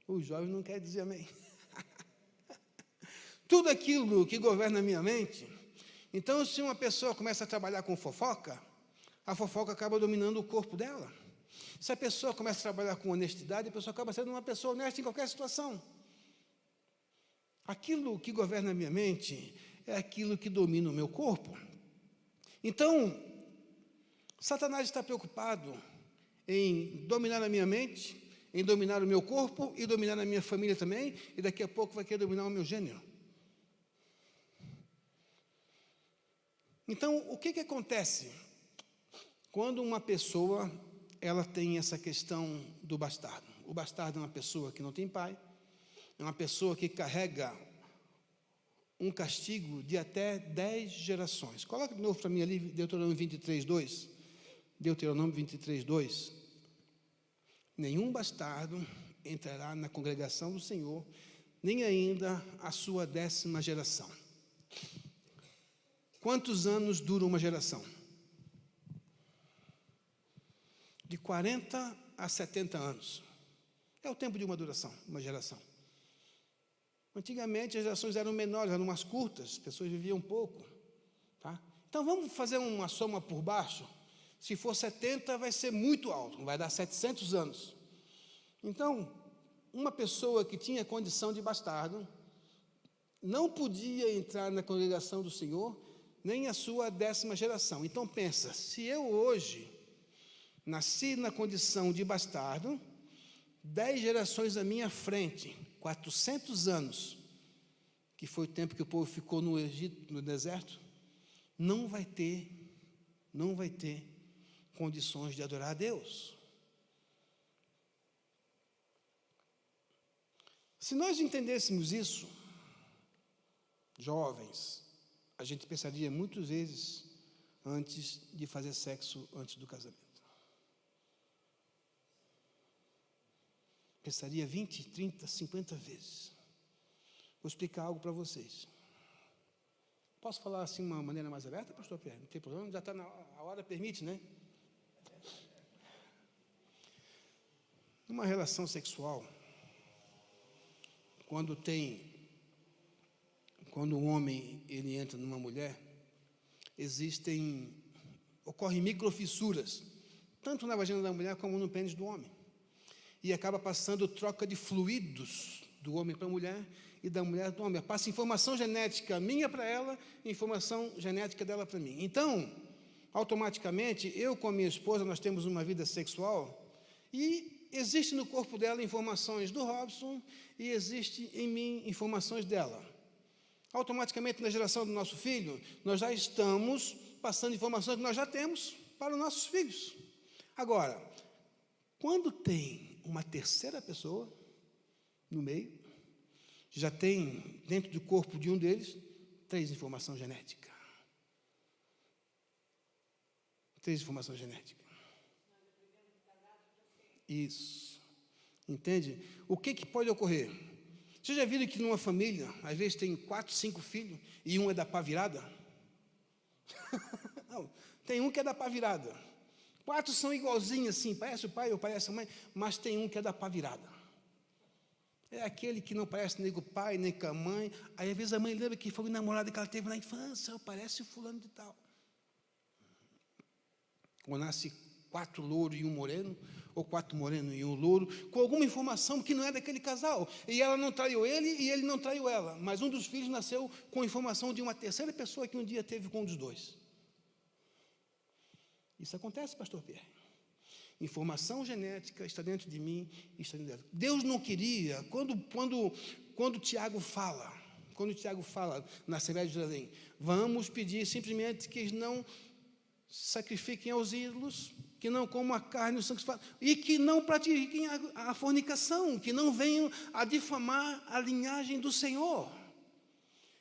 Os jovens não querem dizer amém. Tudo aquilo que governa a minha mente. Então, se uma pessoa começa a trabalhar com fofoca, a fofoca acaba dominando o corpo dela. Se a pessoa começa a trabalhar com honestidade, a pessoa acaba sendo uma pessoa honesta em qualquer situação. Aquilo que governa a minha mente é aquilo que domina o meu corpo. Então, Satanás está preocupado em dominar a minha mente, em dominar o meu corpo e dominar a minha família também, e daqui a pouco vai querer dominar o meu gênero. Então, o que acontece quando uma pessoa ela tem essa questão do bastardo? O bastardo é uma pessoa que não tem pai, é uma pessoa que carrega um castigo de até 10 gerações. Coloca de novo para mim ali, Deuteronômio 23:2. Deuteronômio 23:2. Nenhum bastardo entrará na congregação do Senhor, nem ainda a sua 10ª geração. Quantos anos dura uma geração? De 40 a 70 anos. É o tempo de uma duração, uma geração. Antigamente as gerações eram menores, eram mais curtas, as pessoas viviam pouco. Tá? Então vamos fazer uma soma por baixo. Se for 70, vai ser muito alto, vai dar 700 anos. Então, uma pessoa que tinha condição de bastardo não podia entrar na congregação do Senhor, nem a sua 10ª geração. Então pensa, se eu hoje nasci na condição de bastardo, 10 gerações à minha frente, 400 anos, que foi o tempo que o povo ficou no Egito, no deserto, não vai ter condições de adorar a Deus. Se nós entendêssemos isso, jovens, a gente pensaria muitas vezes antes de fazer sexo antes do casamento. Pensaria 20, 30, 50 vezes. Vou explicar algo para vocês. Posso falar assim de uma maneira mais aberta, pastor Pierre? Não tem problema, já está a hora, permite, né? Numa relação sexual, quando o homem ele entra numa mulher, ocorrem microfissuras, tanto na vagina da mulher como no pênis do homem. E acaba passando troca de fluidos do homem para a mulher e da mulher para o homem. Passa informação genética minha para ela e informação genética dela para mim. Então, automaticamente, eu com a minha esposa, nós temos uma vida sexual e existe no corpo dela informações do Robson e existe em mim informações dela. Automaticamente, na geração do nosso filho, nós já estamos passando informações que nós já temos para os nossos filhos. Agora, quando tem uma terceira pessoa no meio, já tem dentro do corpo de um deles 3 informações genéticas. 3 informações genéticas. Isso. Entende? O que pode ocorrer? Vocês já viram que numa família, às vezes tem 4, 5 filhos e um é da pá virada? Não, tem um que é da pá virada. 4 são igualzinhos assim, parece o pai ou parece a mãe, mas tem um que é da pá virada. É aquele que não parece nem com o pai, nem com a mãe. Aí, às vezes, a mãe lembra que foi o namorado que ela teve na infância, parece o fulano de tal. Ou nasce 4 louros e um moreno, ou 4 morenos e um louro, com alguma informação que não é daquele casal. E ela não traiu ele e ele não traiu ela. Mas um dos filhos nasceu com informação de uma terceira pessoa que um dia teve com um dos dois. Isso acontece, pastor Pierre. Informação genética está dentro de mim, está dentro dela. Deus não queria, quando Tiago fala na Assembleia de Jerusalém, vamos pedir simplesmente que eles não sacrifiquem aos ídolos, que não comam a carne e o sangue e que não pratiquem a fornicação, que não venham a difamar a linhagem do Senhor.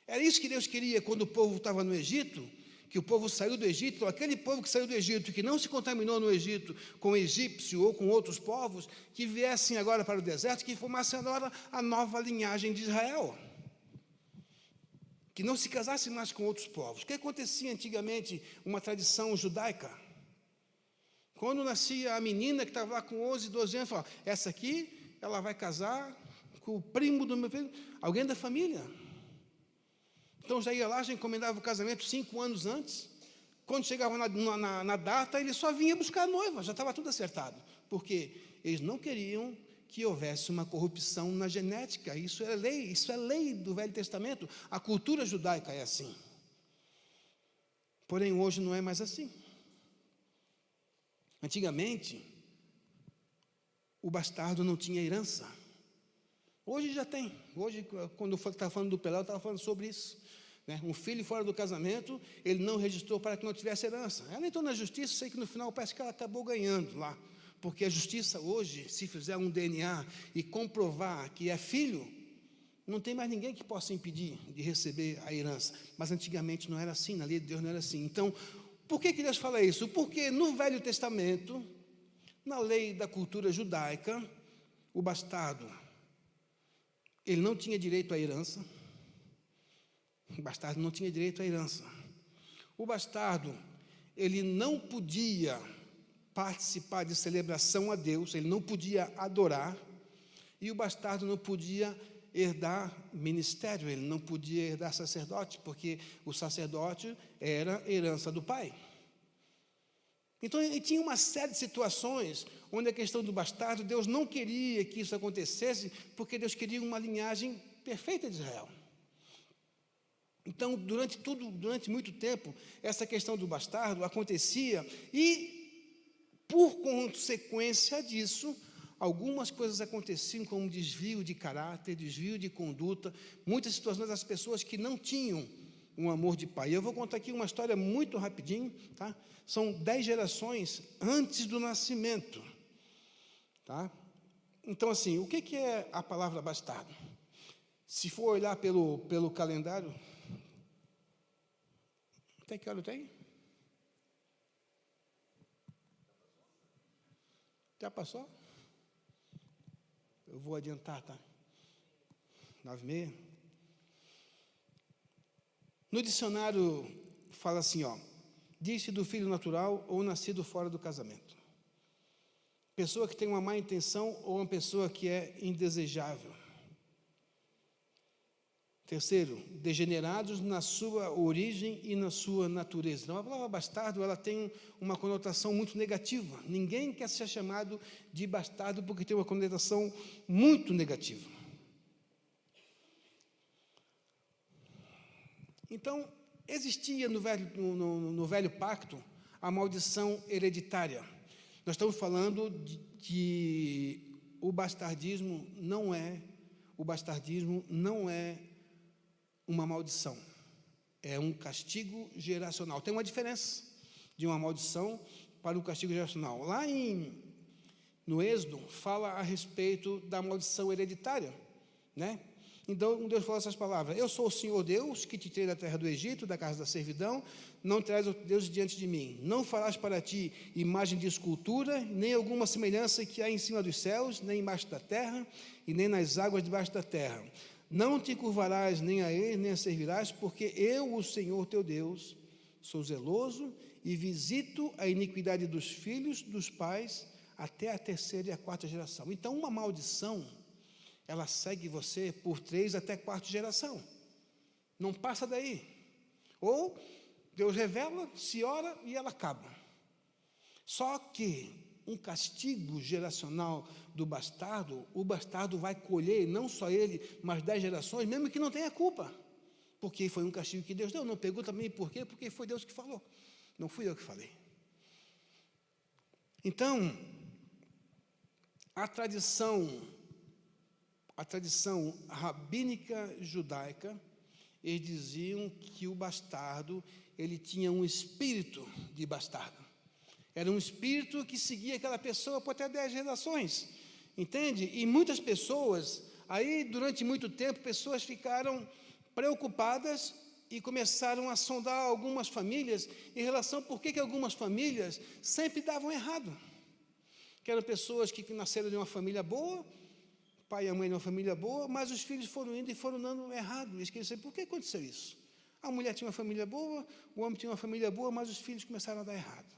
Era isso que Deus queria quando o povo estava no Egito, que o povo saiu do Egito. Então, aquele povo que saiu do Egito, que não se contaminou no Egito com o egípcio ou com outros povos, que viessem agora para o deserto, que formassem agora a nova linhagem de Israel, que não se casassem mais com outros povos. O que acontecia antigamente, uma tradição judaica? Quando nascia a menina que estava lá com 11, 12 anos, falava, essa aqui, ela vai casar com o primo do meu filho, alguém da família. Então, já ia lá, já encomendava o casamento 5 anos antes. Quando chegava na data, ele só vinha buscar a noiva, já estava tudo acertado. Porque eles não queriam que houvesse uma corrupção na genética. Isso é lei do Velho Testamento. A cultura judaica é assim. Porém, hoje não é mais assim. Antigamente, o bastardo não tinha herança. Hoje já tem. Hoje, quando eu estava falando do Pelé, eu estava falando sobre isso. Um filho fora do casamento, ele não registrou para que não tivesse herança. Ela entrou na justiça, sei que no final parece que ela acabou ganhando lá. Porque a justiça hoje, se fizer um DNA e comprovar que é filho, não tem mais ninguém que possa impedir de receber a herança. Mas antigamente não era assim, na lei de Deus não era assim. Então, por que Deus fala isso? Porque no Velho Testamento, na lei da cultura judaica, o bastardo, ele não tinha direito à herança. O bastardo não tinha direito à herança. O bastardo, ele não podia participar de celebração a Deus, ele não podia adorar, e o bastardo não podia herdar ministério, ele não podia herdar sacerdote, porque o sacerdote era herança do pai. Então, tinha uma série de situações onde a questão do bastardo, Deus não queria que isso acontecesse, porque Deus queria uma linhagem perfeita de Israel. Então, durante muito tempo, essa questão do bastardo acontecia e, por consequência disso, algumas coisas aconteciam como desvio de caráter, desvio de conduta, muitas situações das pessoas que não tinham um amor de pai. Eu vou contar aqui uma história muito rapidinho, tá? São 10 gerações antes do nascimento, tá? Então, assim, o que é a palavra bastardo? Se for olhar pelo calendário, até que hora tem? Já passou? Eu vou adiantar, tá? 9h30. No dicionário fala assim, diz-se do filho natural ou nascido fora do casamento. Pessoa que tem uma má intenção ou uma pessoa que é indesejável. Terceiro, degenerados na sua origem e na sua natureza. Então, a palavra bastardo, ela tem uma conotação muito negativa. Ninguém quer ser chamado de bastardo porque tem uma conotação muito negativa. Então, existia no velho pacto a maldição hereditária. Nós estamos falando de que o bastardismo não é uma maldição, é um castigo geracional. Tem uma diferença de uma maldição para um castigo geracional. Lá no Êxodo, fala a respeito da maldição hereditária, né? Então, Deus fala essas palavras, eu sou o Senhor Deus, que te tirei da terra do Egito, da casa da servidão, não terás outro Deus diante de mim, não farás para ti imagem de escultura, nem alguma semelhança que há em cima dos céus, nem embaixo da terra, e nem nas águas debaixo da terra. Não te curvarás nem a ele, nem a servirás, porque eu, o Senhor teu Deus, sou zeloso e visito a iniquidade dos filhos, dos pais, até a 3ª e a 4ª geração. Então, uma maldição, ela segue você por 3 até 4 geração. Não passa daí. Ou Deus revela, se ora e ela acaba. Só que um castigo geracional do bastardo, o bastardo vai colher, não só ele, mas 10 gerações, mesmo que não tenha culpa. Porque foi um castigo que Deus deu. Não pergunta também por quê, porque foi Deus que falou. Não fui eu que falei. Então, a tradição rabínica judaica, eles diziam que o bastardo, ele tinha um espírito de bastardo. Era um espírito que seguia aquela pessoa por até 10 gerações, entende? E muitas pessoas, aí durante muito tempo, pessoas ficaram preocupadas e começaram a sondar algumas famílias em relação a por que algumas famílias sempre davam errado. Que eram pessoas que nasceram de uma família boa, pai e a mãe de uma família boa, mas os filhos foram indo e foram dando errado. Eles queriam saber por que aconteceu isso. A mulher tinha uma família boa, o homem tinha uma família boa, mas os filhos começaram a dar errado.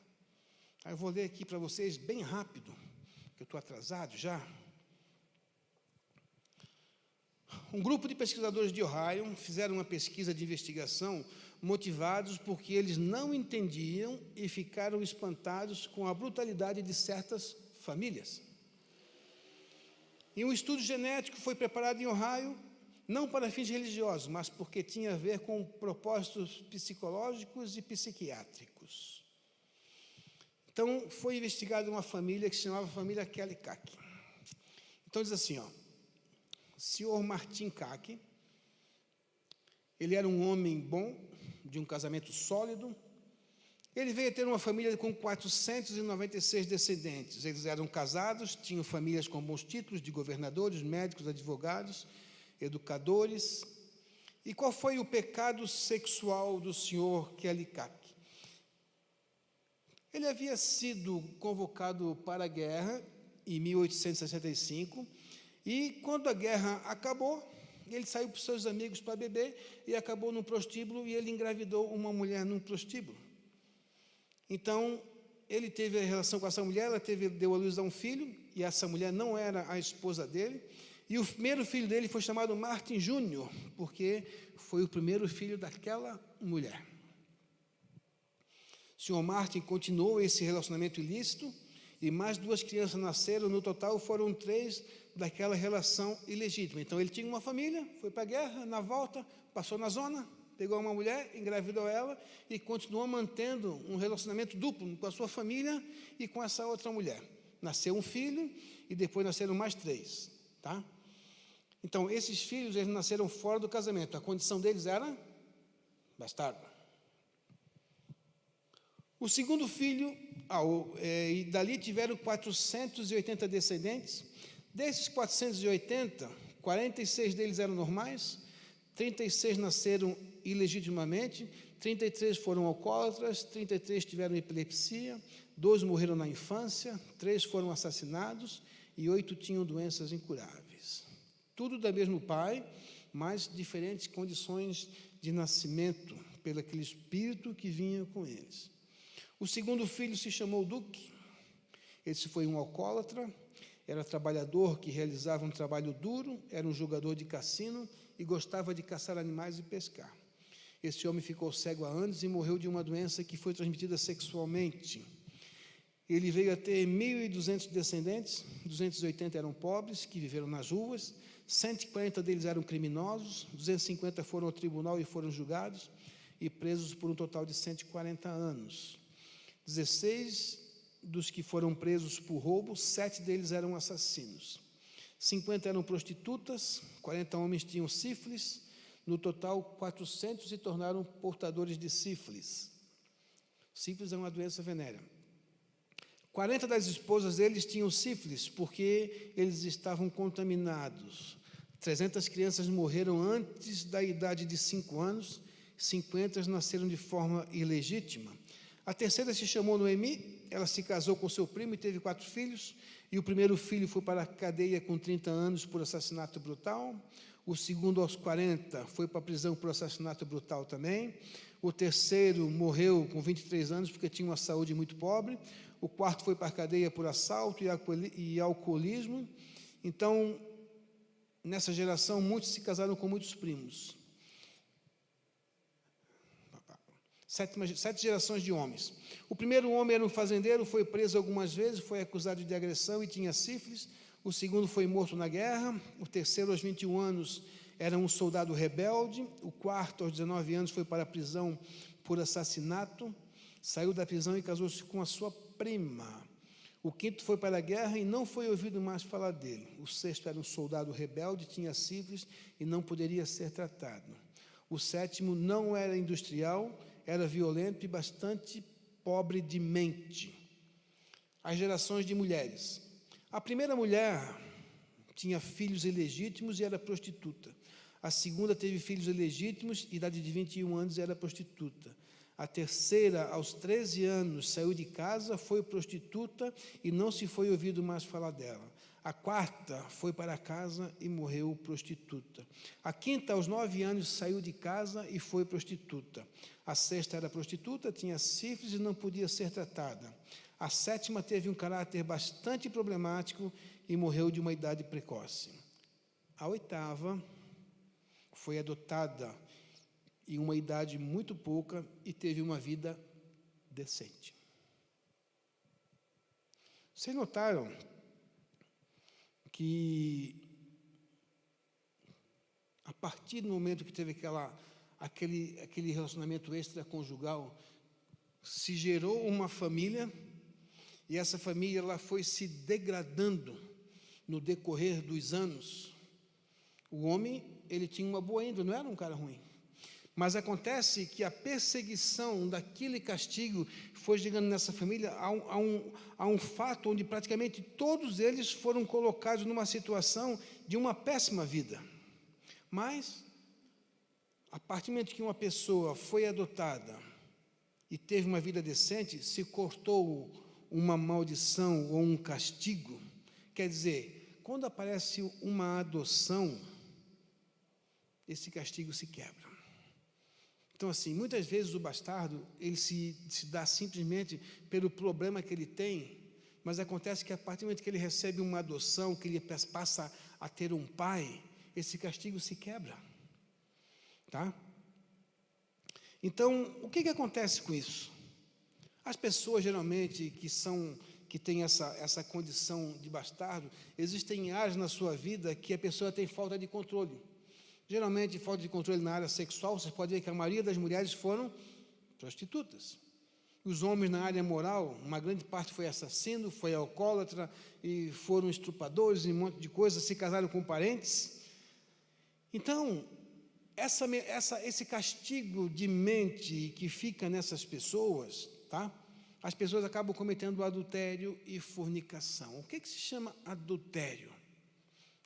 Aí eu vou ler aqui para vocês bem rápido, que eu estou atrasado já. Um grupo de pesquisadores de Ohio fizeram uma pesquisa de investigação motivados porque eles não entendiam e ficaram espantados com a brutalidade de certas famílias. E um estudo genético foi preparado em Ohio, não para fins religiosos, mas porque tinha a ver com propósitos psicológicos e psiquiátricos. Então, foi investigada uma família que se chamava família Kelly Kack. Então, diz assim, o senhor Martin Kack, ele era um homem bom, de um casamento sólido. Ele veio a ter uma família com 496 descendentes. Eles eram casados, tinham famílias com bons títulos de governadores, médicos, advogados, educadores. E qual foi o pecado sexual do senhor Kelly Kack? Ele havia sido convocado para a guerra em 1865, e quando a guerra acabou, ele saiu para os seus amigos para beber e acabou num prostíbulo, e ele engravidou uma mulher num prostíbulo. Então, ele teve a relação com essa mulher, ela deu à luz a um filho, e essa mulher não era a esposa dele, e o primeiro filho dele foi chamado Martin Júnior, porque foi o primeiro filho daquela mulher. O senhor Martin continuou esse relacionamento ilícito, e mais 2 crianças nasceram, no total foram 3 daquela relação ilegítima. Então, ele tinha uma família, foi para a guerra, na volta, passou na zona, pegou uma mulher, engravidou ela e continuou mantendo um relacionamento duplo com a sua família e com essa outra mulher. Nasceu um filho e depois nasceram mais 3, tá? Então, esses filhos, eles nasceram fora do casamento. A condição deles era bastardo. O segundo filho, e dali tiveram 480 descendentes. Desses 480, 46 deles eram normais, 36 nasceram ilegitimamente, 33 foram alcoólatras, 33 tiveram epilepsia, 2 morreram na infância, 3 foram assassinados e 8 tinham doenças incuráveis. Tudo do mesmo pai, mas diferentes condições de nascimento, pelo aquele espírito que vinha com eles. O segundo filho se chamou Duque. Esse foi um alcoólatra, era trabalhador que realizava um trabalho duro, era um jogador de cassino e gostava de caçar animais e pescar. Esse homem ficou cego há anos e morreu de uma doença que foi transmitida sexualmente. Ele veio a ter 1.200 descendentes, 280 eram pobres, que viveram nas ruas, 140 deles eram criminosos, 250 foram ao tribunal e foram julgados e presos por um total de 140 anos. 16 dos que foram presos por roubo, 7 deles eram assassinos. 50 eram prostitutas, 40 homens tinham sífilis, no total 400 se tornaram portadores de sífilis. Sífilis é uma doença venérea. 40 das esposas deles tinham sífilis, porque eles estavam contaminados. 300 crianças morreram antes da idade de 5 anos, 50 nasceram de forma ilegítima. A terceira se chamou Noemi, ela se casou com seu primo e teve 4 filhos, e o primeiro filho foi para a cadeia com 30 anos por assassinato brutal, o segundo aos 40 foi para a prisão por assassinato brutal também, o terceiro morreu com 23 anos porque tinha uma saúde muito pobre, o quarto foi para a cadeia por assalto e alcoolismo. Então, nessa geração, muitos se casaram com muitos primos. 7 gerações de homens. O primeiro homem era um fazendeiro, foi preso algumas vezes, foi acusado de agressão e tinha sífilis. O segundo foi morto na guerra. O terceiro, aos 21 anos, era um soldado rebelde. O quarto, aos 19 anos, foi para a prisão por assassinato. Saiu da prisão e casou-se com a sua prima. O quinto foi para a guerra e não foi ouvido mais falar dele. O sexto era um soldado rebelde, tinha sífilis e não poderia ser tratado. O sétimo não era industrial, era violento e bastante pobre de mente. As gerações de mulheres. A primeira mulher tinha filhos ilegítimos e era prostituta. A segunda teve filhos ilegítimos, idade de 21 anos, e era prostituta. A terceira, aos 13 anos, saiu de casa, foi prostituta e não se foi ouvido mais falar dela. A quarta foi para casa e morreu prostituta. A quinta, aos 9 anos, saiu de casa e foi prostituta. A sexta era prostituta, tinha sífilis e não podia ser tratada. A sétima teve um caráter bastante problemático e morreu de uma idade precoce. A oitava foi adotada em uma idade muito pouca e teve uma vida decente. Vocês notaram que, a partir do momento que teve aquele relacionamento extraconjugal, se gerou uma família, e essa família ela foi se degradando no decorrer dos anos. O homem, ele tinha uma boa índole, não era um cara ruim. Mas acontece que a perseguição daquele castigo foi chegando nessa família a um fato onde praticamente todos eles foram colocados numa situação de uma péssima vida. Mas, a partir do momento que uma pessoa foi adotada e teve uma vida decente, se cortou uma maldição ou um castigo. Quer dizer, quando aparece uma adoção, esse castigo se quebra. Então, assim, muitas vezes o bastardo, ele se dá simplesmente pelo problema que ele tem, mas acontece que a partir do momento que ele recebe uma adoção, que ele passa a ter um pai, esse castigo se quebra. Tá? Então, o que acontece com isso? As pessoas, geralmente, que têm essa condição de bastardo, existem áreas na sua vida que a pessoa tem falta de controle. Geralmente, falta de controle na área sexual, você pode ver que a maioria das mulheres foram prostitutas. Os homens na área moral, uma grande parte foi assassino, foi alcoólatra, e foram estrupadores, e um monte de coisas, se casaram com parentes. Então, esse castigo de mente que fica nessas pessoas, tá? As pessoas acabam cometendo adultério e fornicação. O que se chama adultério?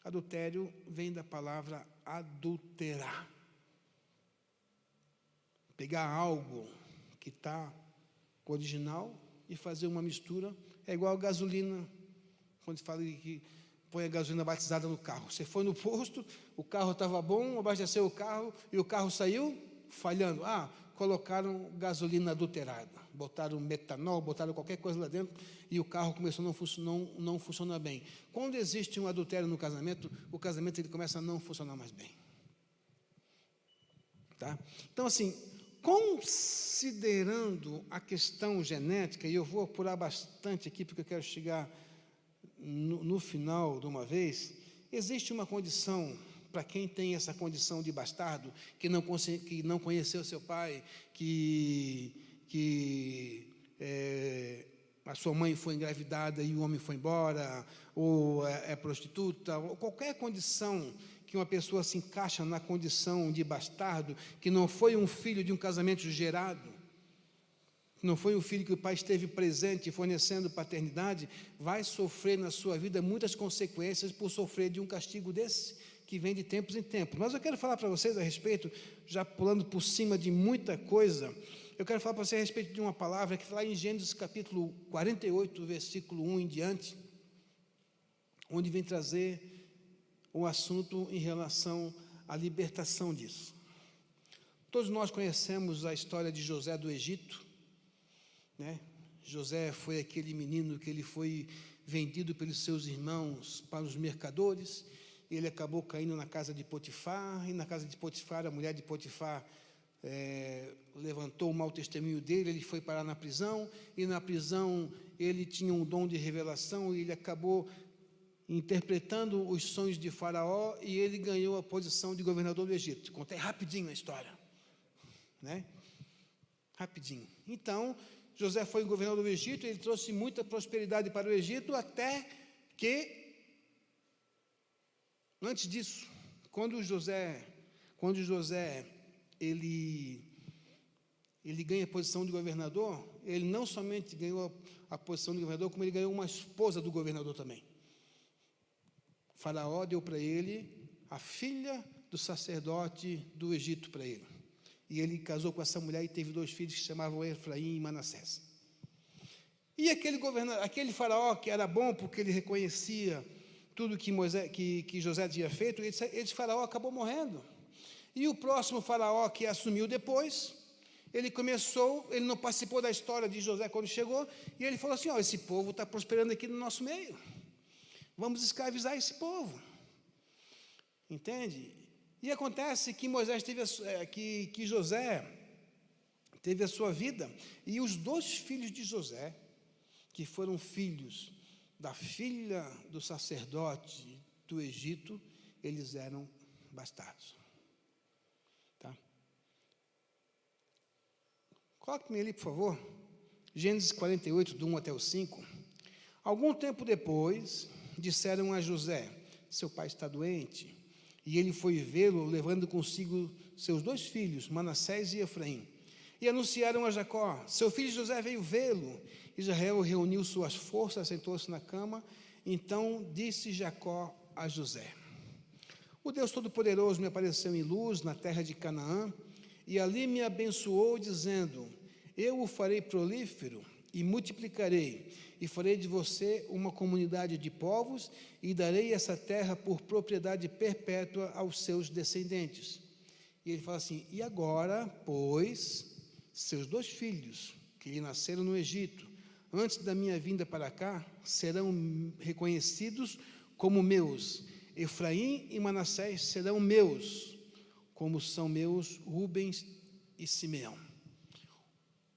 Adultério vem da palavra adulterar. Pegar algo que está original e fazer uma mistura. É igual a gasolina, quando se fala que põe a gasolina batizada no carro. Você foi no posto, o carro estava bom, abasteceu o carro e o carro saiu falhando. Colocaram gasolina adulterada, botaram metanol, botaram qualquer coisa lá dentro e o carro começou a não funcionar bem. Quando existe um adultério no casamento, o casamento ele começa a não funcionar mais bem. Tá? Então, assim, considerando a questão genética, e eu vou apurar bastante aqui porque eu quero chegar no final de uma vez, existe uma condição para quem tem essa condição de bastardo, que não conheceu seu pai, que a sua mãe foi engravidada e o homem foi embora, ou é prostituta, ou qualquer condição que uma pessoa se encaixa na condição de bastardo, que não foi um filho de um casamento gerado, não foi um filho que o pai esteve presente fornecendo paternidade, vai sofrer na sua vida muitas consequências por sofrer de um castigo desse, que vem de tempos em tempos. Mas eu quero falar para vocês a respeito, já pulando por cima de muita coisa, eu quero falar para vocês a respeito de uma palavra que está lá em Gênesis capítulo 48, versículo 1 em diante, onde vem trazer um assunto em relação à libertação disso. Todos nós conhecemos a história de José do Egito, né? José foi aquele menino que ele foi vendido pelos seus irmãos para os mercadores. Ele acabou caindo na casa de Potifar, e na casa de Potifar, a mulher de Potifar levantou o mau testemunho dele, ele foi parar na prisão, e na prisão ele tinha um dom de revelação, e ele acabou interpretando os sonhos de Faraó, e ele ganhou a posição de governador do Egito. Contei rapidinho a história, né? Rapidinho. Então, José foi governador do Egito, ele trouxe muita prosperidade para o Egito, até que, antes disso, quando José ele ganha a posição de governador, ele não somente ganhou a posição de governador, como ele ganhou uma esposa do governador também. O faraó deu para ele a filha do sacerdote do Egito para ele. E ele casou com essa mulher e teve 2 filhos que se chamavam Efraim e Manassés. E aquele faraó que era bom porque ele reconhecia tudo que José tinha feito, esse faraó acabou morrendo. E o próximo faraó que assumiu depois, ele não participou da história de José quando chegou, e ele falou assim, esse povo está prosperando aqui no nosso meio, vamos escravizar esse povo. Entende? E acontece que que José teve a sua vida, e os 2 filhos de José, que foram filhos da filha do sacerdote do Egito, eles eram bastardos. Tá? Coloque-me ali, por favor, Gênesis 48, do 1 até o 5. Algum tempo depois, disseram a José, seu pai está doente, e ele foi vê-lo, levando consigo seus 2 filhos, Manassés e Efraim. E anunciaram a Jacó, seu filho José veio vê-lo. Israel reuniu suas forças, sentou-se na cama. Então disse Jacó a José, o Deus Todo-Poderoso me apareceu em luz na terra de Canaã, e ali me abençoou, dizendo, eu o farei prolífero, e multiplicarei, e farei de você uma comunidade de povos, e darei essa terra por propriedade perpétua aos seus descendentes. E ele fala assim, e agora, pois, seus 2 filhos, que lhe nasceram no Egito, antes da minha vinda para cá, serão reconhecidos como meus. Efraim e Manassés serão meus, como são meus Rubens e Simeão.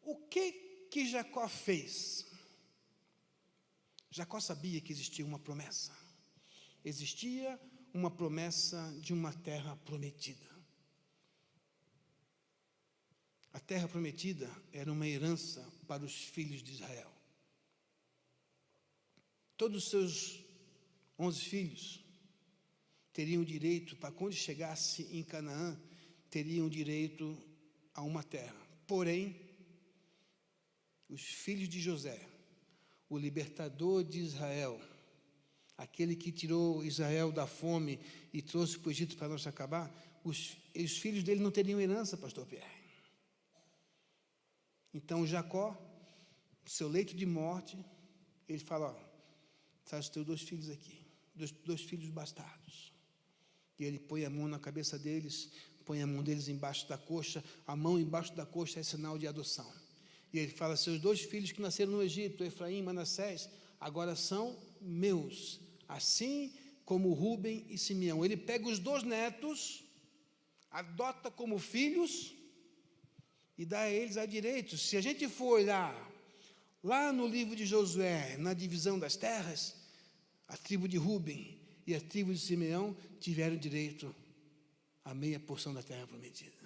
O que Jacó fez? Jacó sabia que existia uma promessa. Existia uma promessa de uma terra prometida. A terra prometida era uma herança para os filhos de Israel. Todos os seus 11 filhos teriam direito, para quando chegasse em Canaã, teriam direito a uma terra. Porém, os filhos de José, o libertador de Israel, aquele que tirou Israel da fome e trouxe para o Egito para não se acabar, os filhos dele não teriam herança, pastor Pierre. Então Jacó, seu leito de morte, ele fala, traz os teus 2 filhos aqui, 2 filhos bastardos. E ele põe a mão na cabeça deles, põe a mão deles embaixo da coxa, a mão embaixo da coxa é sinal de adoção. E ele fala, seus 2 filhos que nasceram no Egito, Efraim e Manassés, agora são meus, assim como Rubem e Simeão. Ele pega os 2 netos, adota como filhos e dá a eles a direitos. Se a gente for olhar lá no livro de Josué, na divisão das terras, a tribo de Rubem e a tribo de Simeão tiveram direito à meia porção da terra prometida.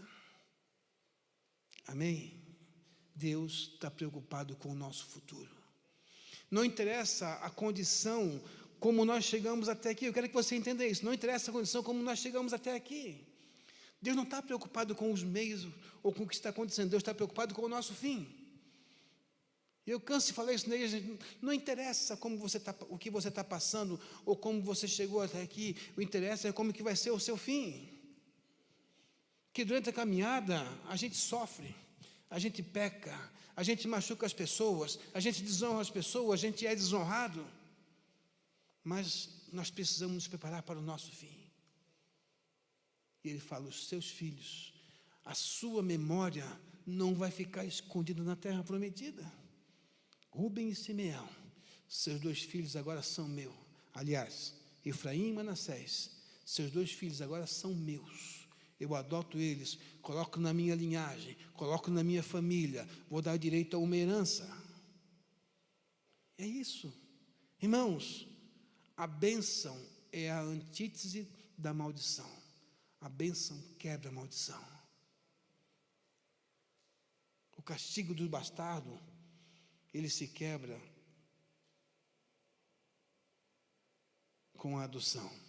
Amém? Deus está preocupado com o nosso futuro. Não interessa a condição como nós chegamos até aqui. Eu quero que você entenda isso. Não interessa a condição como nós chegamos até aqui. Deus não está preocupado com os meios ou com o que está acontecendo. Deus está preocupado com o nosso fim. Eu canso de falar isso na igreja. Não interessa o que você está passando ou como você chegou até aqui. O interessa é como que vai ser o seu fim. Que durante a caminhada a gente sofre, a gente peca, a gente machuca as pessoas, a gente desonra as pessoas, a gente é desonrado. Mas nós precisamos nos preparar para o nosso fim. E ele fala, os seus filhos, a sua memória não vai ficar escondida na terra prometida. Rubem e Simeão, seus 2 filhos agora são meus. Aliás, Efraim e Manassés, seus 2 filhos agora são meus. Eu adoto eles, coloco na minha linhagem, coloco na minha família, vou dar direito a uma herança. É isso. Irmãos, a bênção é a antítese da maldição. A bênção quebra a maldição. O castigo do bastardo ele se quebra com a adoção.